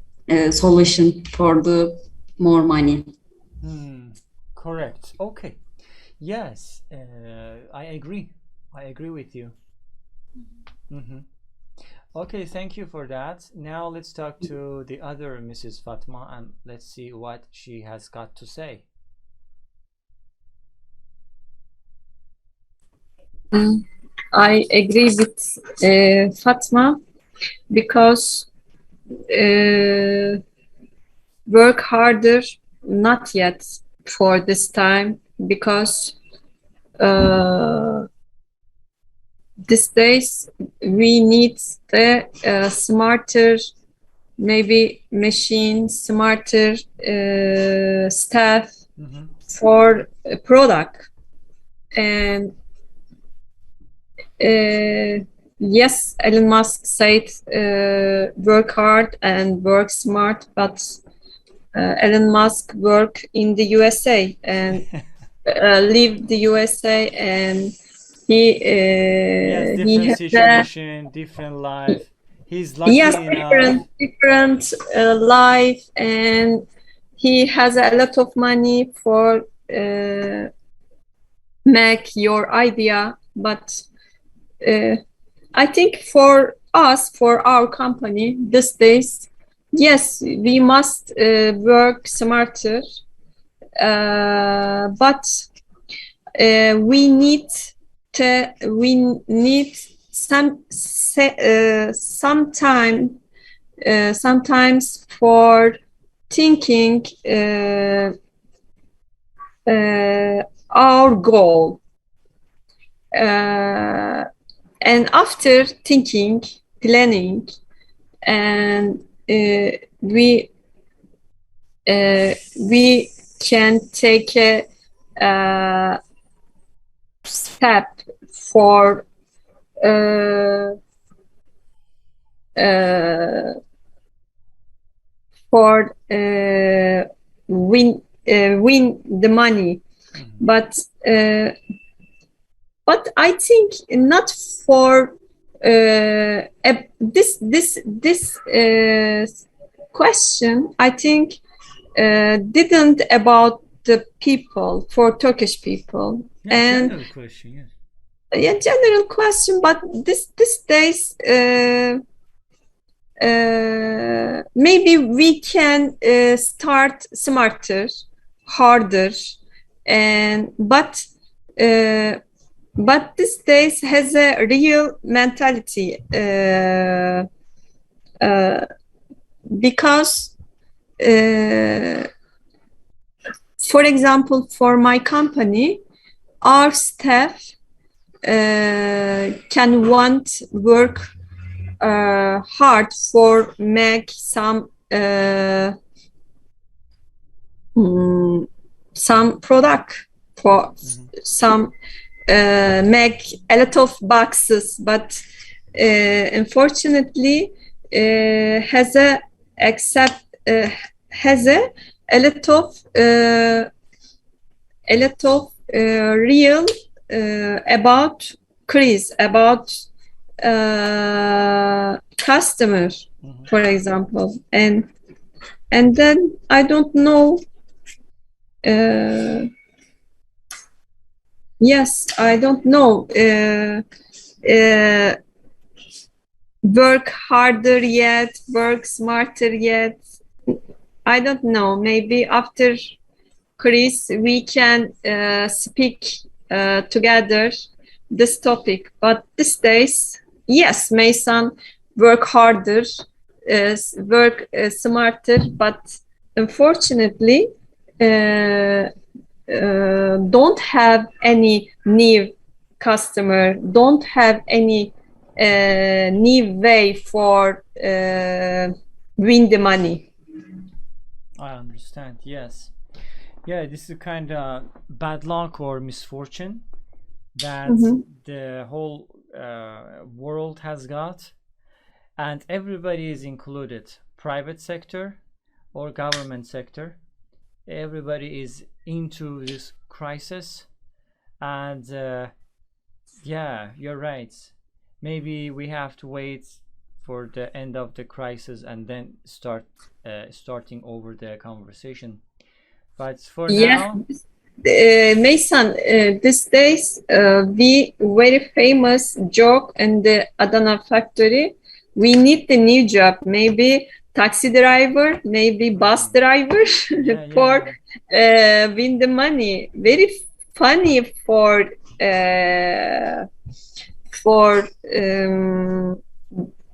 solution for the more money. Correct. Okay. Yes, I agree. I agree with you. Okay, thank you for that. Now let's talk to the other Mrs. Fatma and let's see what she has got to say. I agree with Fatma because work harder, not yet for this time, because these days we need the smarter, maybe machine, smarter staff for a product. And yes, Elon Musk said work hard and work smart, but Elon Musk work in the USA and live the USA, and Yes, he different has a situation, different life. He's yes, lucky enough. different life, and he has a lot of money for make your idea. But I think for us, for our company these days, yes, we must work smarter, but we need some time sometimes for thinking our goal, and after thinking, planning, and we can take a step for uh, uh, win the money, but I think not for this question. I think didn't about the people, for Turkish people. Yeah, And general question, yes. yeah, general question, but this days maybe we can start smarter, harder, and but these days has a real mentality, because for example, for my company, our staff can want work hard for make some product, for some make a lot of boxes, but unfortunately has a lot of real about Chris, about customer, for example, and then I don't know. Yes, I don't know. Work harder yet, work smarter yet. I don't know. Maybe after Chris, we can speak together this topic. But these days, yes, Meysam work harder, work smarter, but unfortunately, don't have any new customer, don't have any new way for win the money. I understand, yes. Yeah, this is kind of bad luck or misfortune that the whole world has got, and everybody is included, private sector or government sector. Everybody is into this crisis, and Yeah, you're right. Maybe we have to wait for the end of the crisis and then starting over the conversation. But for Yes, now, Meysam, these days we very famous joke in the Adana factory. We need the new job, maybe taxi driver, maybe bus driver yeah, for yeah. win the money. Very funny for um,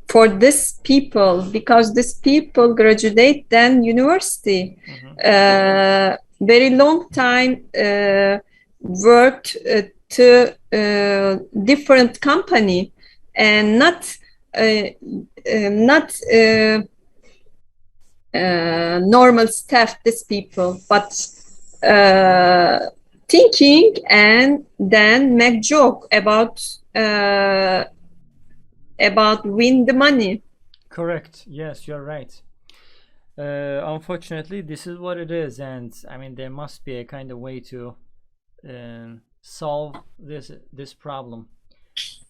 for these people because these people graduate then university very long time worked to different company and not normal staff these people but thinking and then make joke about win the money. Correct. Yes, you're right. Unfortunately, this is what it is, and I mean there must be a kind of way to solve this problem.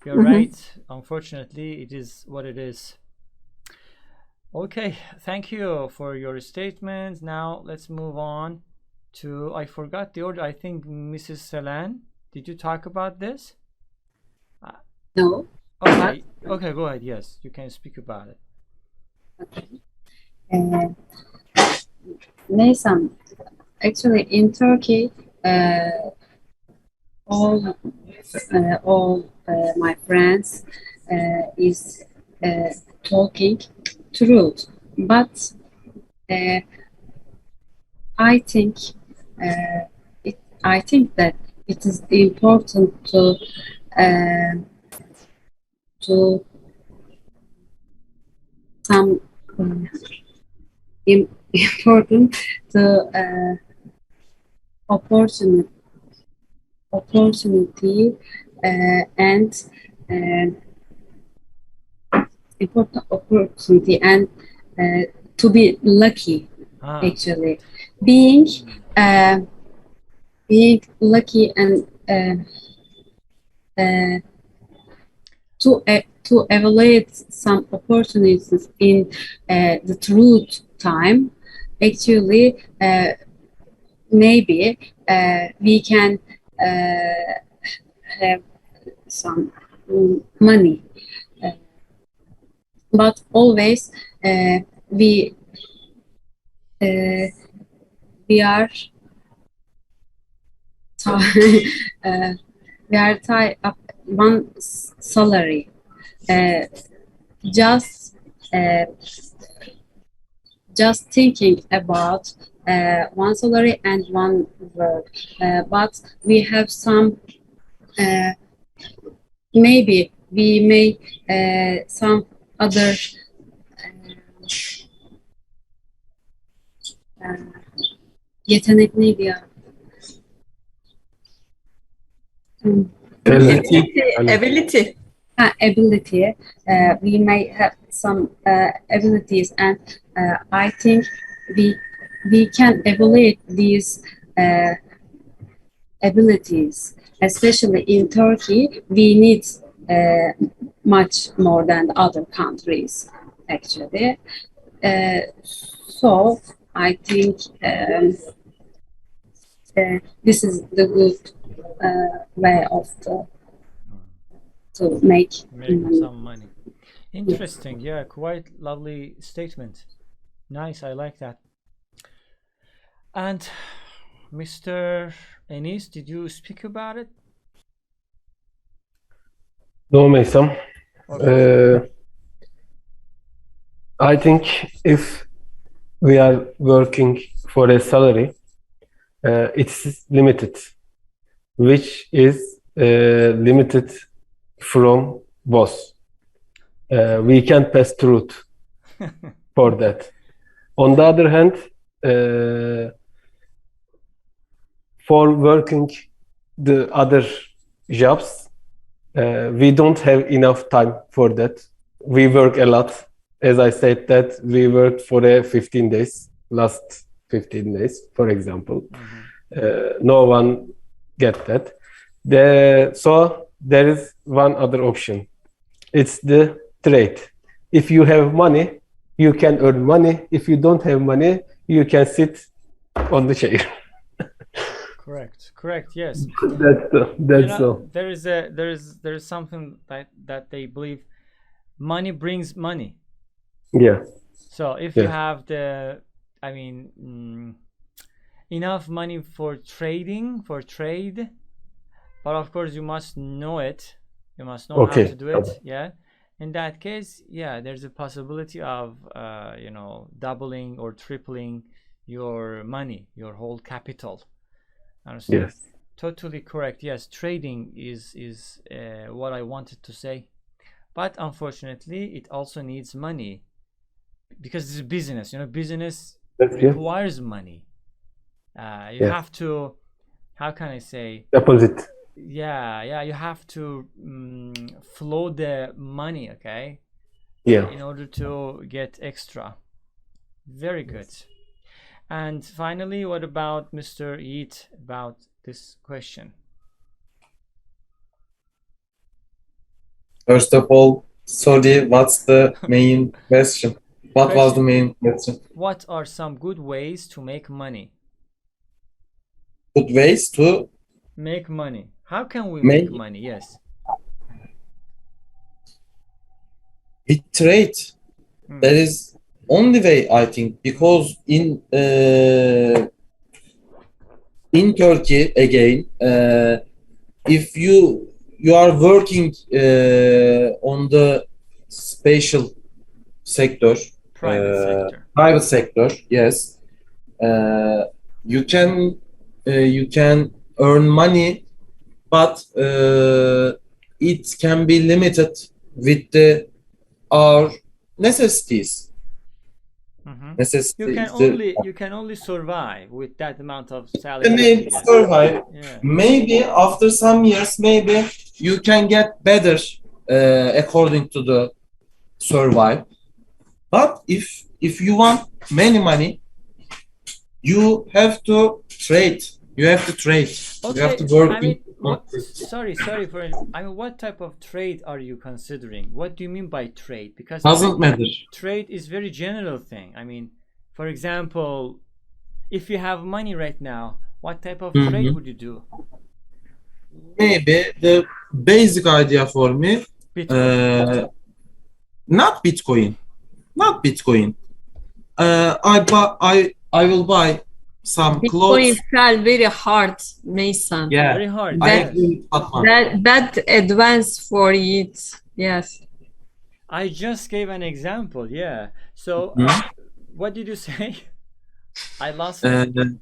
You're right. Unfortunately, it is what it is. Okay, thank you for your statement. Now let's move on to I forgot the order. I think Mrs. Selan, did you talk about this? No. Okay, okay, go ahead. Yes, you can speak about it. Meysam, actually in Turkey, all my friends is talking truth, but I think I think that it is important to some important to opportunity and important opportunity and to be lucky actually being being lucky and to evaluate some opportunities in the truth time actually maybe we can have some money but always we are we are tied up one salary just just thinking about one salary and one work but we have some maybe we may some other yetenek neydi ya? Ability. Ability. We may have some abilities, and I think we can evaluate these abilities. Especially in Turkey, we need much more than other countries, actually. So I think this is the good way of to make some money. Interesting. Yeah, quite lovely statement. Nice. I like that. And Mr. Enis, did you speak about it? No, Meysam. I think if we are working for a salary, it's limited, which is limited from boss. We can pass truth for that. On the other hand, for working the other jobs, we don't have enough time for that. We work a lot. As I said that we worked for 15 days, last 15 days, for example. No one get that. So there is one other option. It's the trade. If you have money, you can earn money. If you don't have money, you can sit on the chair. Correct, yes. That's all. There is something that they believe money brings money. Yeah. So if you Yeah. have enough money for trade, but of course you must know it. You must know how Okay. to do it. Yeah. In that case, yeah, there's a possibility of doubling or tripling your money, your whole capital. Understand? Yes. Totally correct. Yes, trading is what I wanted to say, but unfortunately, it also needs money because it's a business. Business That's yeah. requires money. You Yeah. have to, how can I say? Deposit. Yeah, you have to flow the money, okay? Yeah. In order to get extra. Very good. And finally, what about Mr. Yeet about this question? First of all, sorry, what's the main question? What was the main question? What are some good ways to make money? Good ways to Make money. How can we make money? Yes. with trade. That is only way, I think, because in Turkey again, if you are working on the special sector, private sector, yes, you can earn money, but it can be limited with our necessities. You can only survive with that amount of salary. Maybe survive. Yeah. Maybe after some years, maybe you can get better according to the survive. But if you want many money, you have to trade. You have to trade. Okay. You have to work. I mean, sorry for. I mean, what type of trade are you considering? What do you mean by trade? Because doesn't matter. Trade is very general thing. I mean, for example, if you have money right now, what type of trade would you do? Maybe the basic idea for me, not Bitcoin. I will buy some clothes. Bitcoin fell very hard, Meysam. Yeah, very hard. That advance for it. Yes. I just gave an example. Yeah. So, what did you say? I lost it.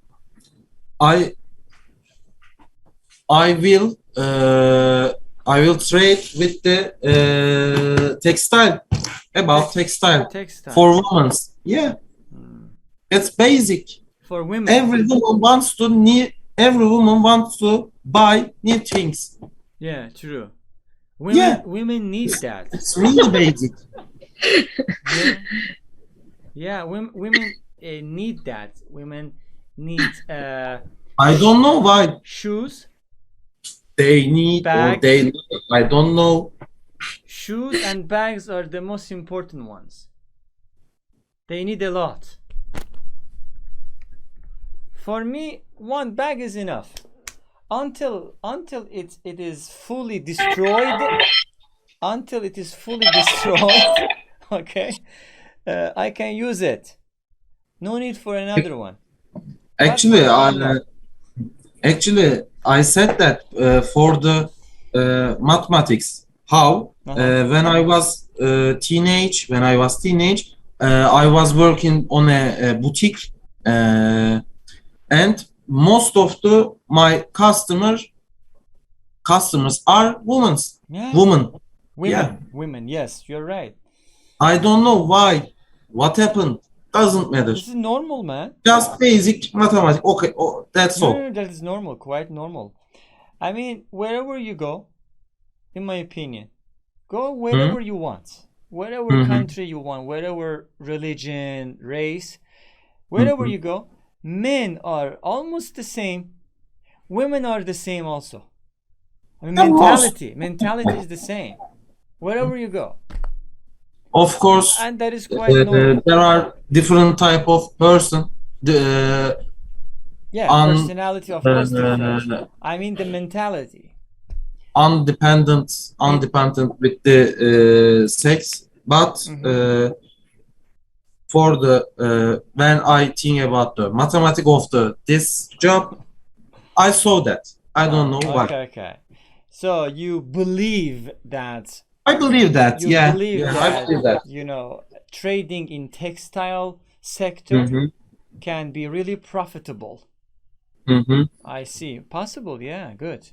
I will trade with the textile. Textile for women. Yeah, it's basic. For women. Every woman wants to buy new things. Yeah, true. Women need that. It's really basic. Yeah, women need that. Women need. I don't know why. Shoes. They need bags. Or they need, I don't know. Shoes and bags are the most important ones. They need a lot. For me, one bag is enough. Until it is fully destroyed. Until it is fully destroyed. Okay. I can use it. No need for another one. Actually, I said that for the mathematics. How? When I was teenage, I was working on a boutique, and most of my customers are women. Women. Yes, you're right. I don't know why. What happened? Doesn't matter. This is normal, man. Just basic mathematics. Okay, that's all. No, that is normal, quite normal. I mean, wherever you go, in my opinion, go wherever you want, whatever country you want, whatever religion, race, wherever you go, men are almost the same. Women are the same also. I mean, Yeah, mentality is the same wherever you go, of course, and that is quite normal. there are different type of person. The Yeah, un, personality, of course, different. uh, I mean, the mentality. undependent with the sex, but for the when I think about the mathematics of this job, I saw that. I don't know why. Okay. So you believe that I believe that. you Yeah, believe yeah, I that believe that. trading in textile sector Mm-hmm. can be really profitable. Mm-hmm. I see. Possible, yeah, good.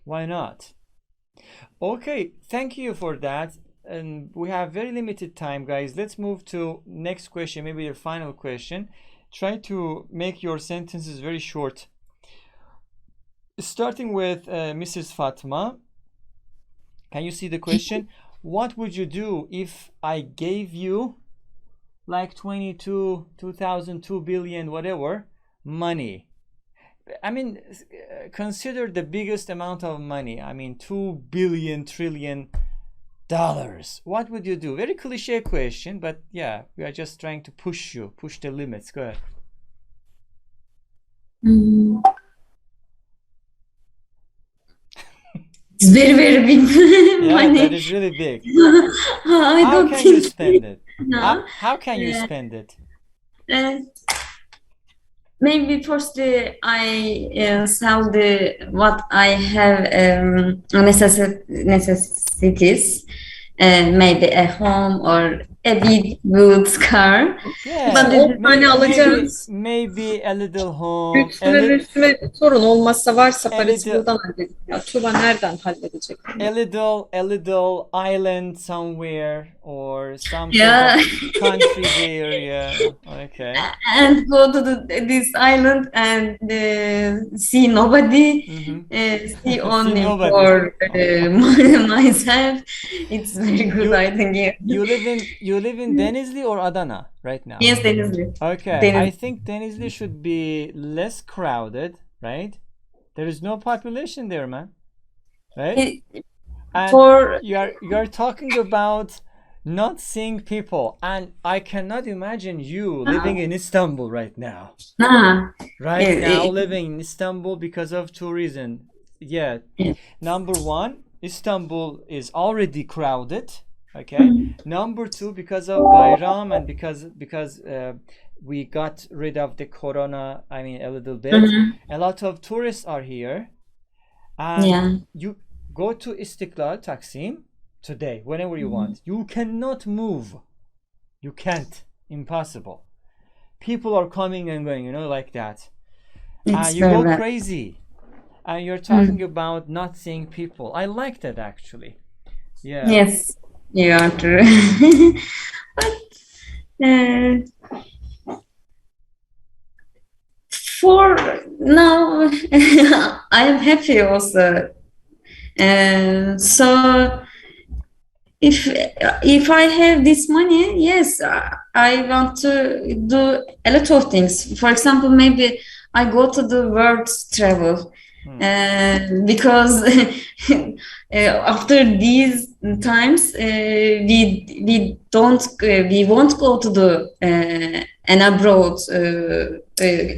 Why not? Okay, thank you for that. And we have very limited time, guys. Let's move to next question, maybe your final question. Try to make your sentences very short. Starting with Mrs. Fatma. Can you see the question? What would you do if I gave you like 2000, 2 billion, whatever, money? I mean, consider the biggest amount of money. I mean, 2 billion trillion dollars. What would you do? Very cliche question, but yeah, we are just trying to push the limits. Go ahead. Mm. It's very, very big Yeah, money. that is really big. I How don't can you think spend it? no. How can you spend it? Uh, Maybe firstly I sell the what I have necessities, maybe a home or a big good car. Yeah, But But o hani alacağınız maybe a little home, üstüne sorun olmazsa varsa a parası little, buradan halledin. Ya Tuğba nereden halledecek? a little island somewhere, or some sort yeah, of country there. Yeah, okay. and go to this island and see nobody, Mm-hmm. see See only nobody. for myself. It's very good, You I think. you live in Denizli or Adana right now? Yes, Denizli. Okay, I think Denizli should be less crowded, right? There is no population there, man. Right? And For you're talking about not seeing people, and I cannot imagine you living in Istanbul right now. nah, Right eh, now eh, living in Istanbul because of two reasons. Yeah. Yeah. Number one, Istanbul is already crowded. Okay. Number two, because of Bayram and because we got rid of the corona, I mean a little bit. A lot of tourists are here. And yeah, you go to Istiklal Taksim today, whenever you want. You cannot move. You can't. Impossible. People are coming and going, like that. it's You very go bad. crazy. And you're talking about not seeing people. I like that actually. Yeah. Yes, you are true. But for now, I am happy also. So if I have this money, yes, I want to do a lot of things. For example, maybe I go to the world travel. Because after these times we won't go to the an abroad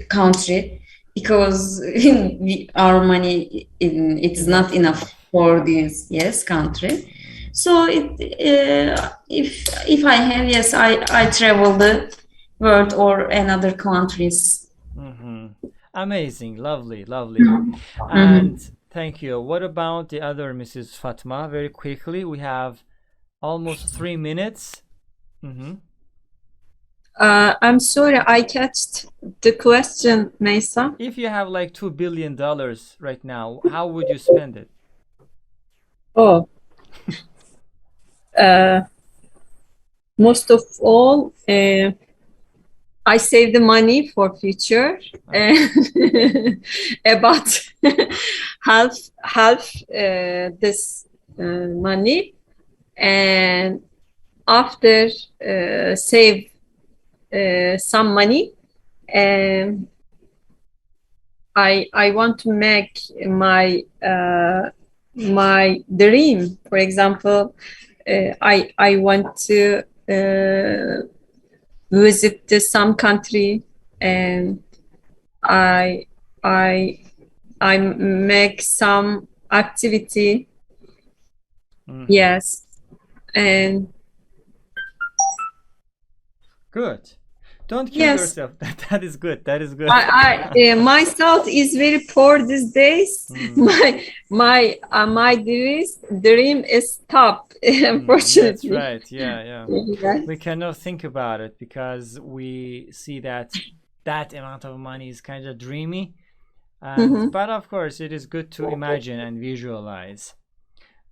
country because our money it is not enough for this country. So if I have, yes, I travel the world or another countries. Amazing. Lovely. And thank you. What about the other Mrs. Fatma? Very quickly, we have almost 3 minutes. I'm sorry, I catched the question, Meysam. If you have like $2 billion right now, how would you spend it? Oh, most of all, I save the money for future, and about half this money, and after save some money, I want to make my my dream. For example, I want to visit some country, and I I I make some activity. Mhm. Yes, and Good. Don't kill yes, yourself. That is good. That is good. my thought is very poor these days. Hmm. My dream is top, That's unfortunately. right. Yeah, yeah. Yeah. We cannot think about it because we see that that amount of money is kind of dreamy. And Mhm. but of course, it is good to imagine and visualize.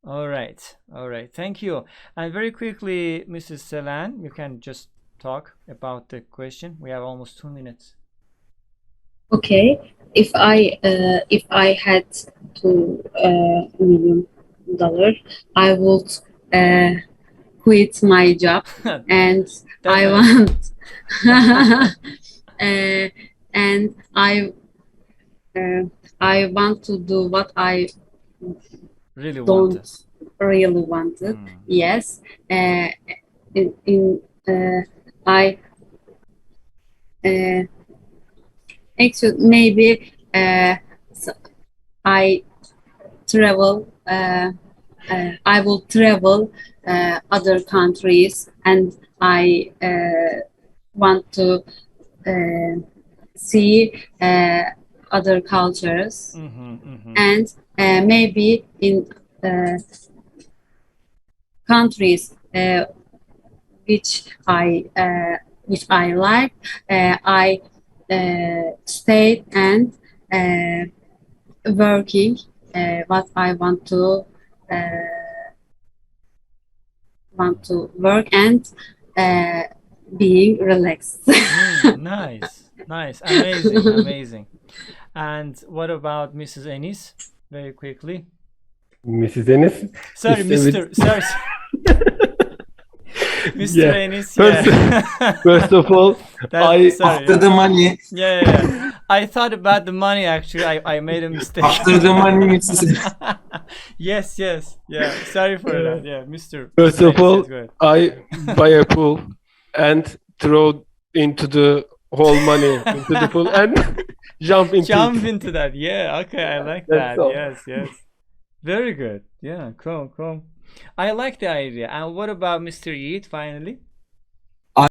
All right. All right. Thank you. And very quickly, Mrs. Selan, you can just talk about the question. We have almost 2 minutes. Okay, if I had $2 million, I would uh, quit my job, and I Definitely. want and uh, I want to do what I Really wanted. don't really want it. Hmm. Yes, uh, in I uh, actually maybe I travel. I will travel other countries, and I want to uh, see other cultures, Mm-hmm, mm-hmm. and maybe in uh, countries which I like, I stay and working what I want to work, and uh, being relaxed. Nice, nice, amazing, amazing. And what about Mrs. Ennis? Very quickly. Mrs. Enes, Sorry, it's a bit, Mr. Sorry, Mr. yeah. Ennis. First, Yeah. first of all, That I sorry. After the money, Yeah, yeah, yeah. I thought about the money actually. I made a mistake. after the money, it's Yes, yes, yeah. Sorry for that. Yeah, Mr. first Mr. of Ennis. Yes, all go ahead. I buy a pool and throw into the whole money into the pool and jump into it. Jump into that. Yeah, okay, I like That's that. all. Yes, yes. Very good. Yeah, cool, cool. I like the idea. And what about Mr. Yeet finally?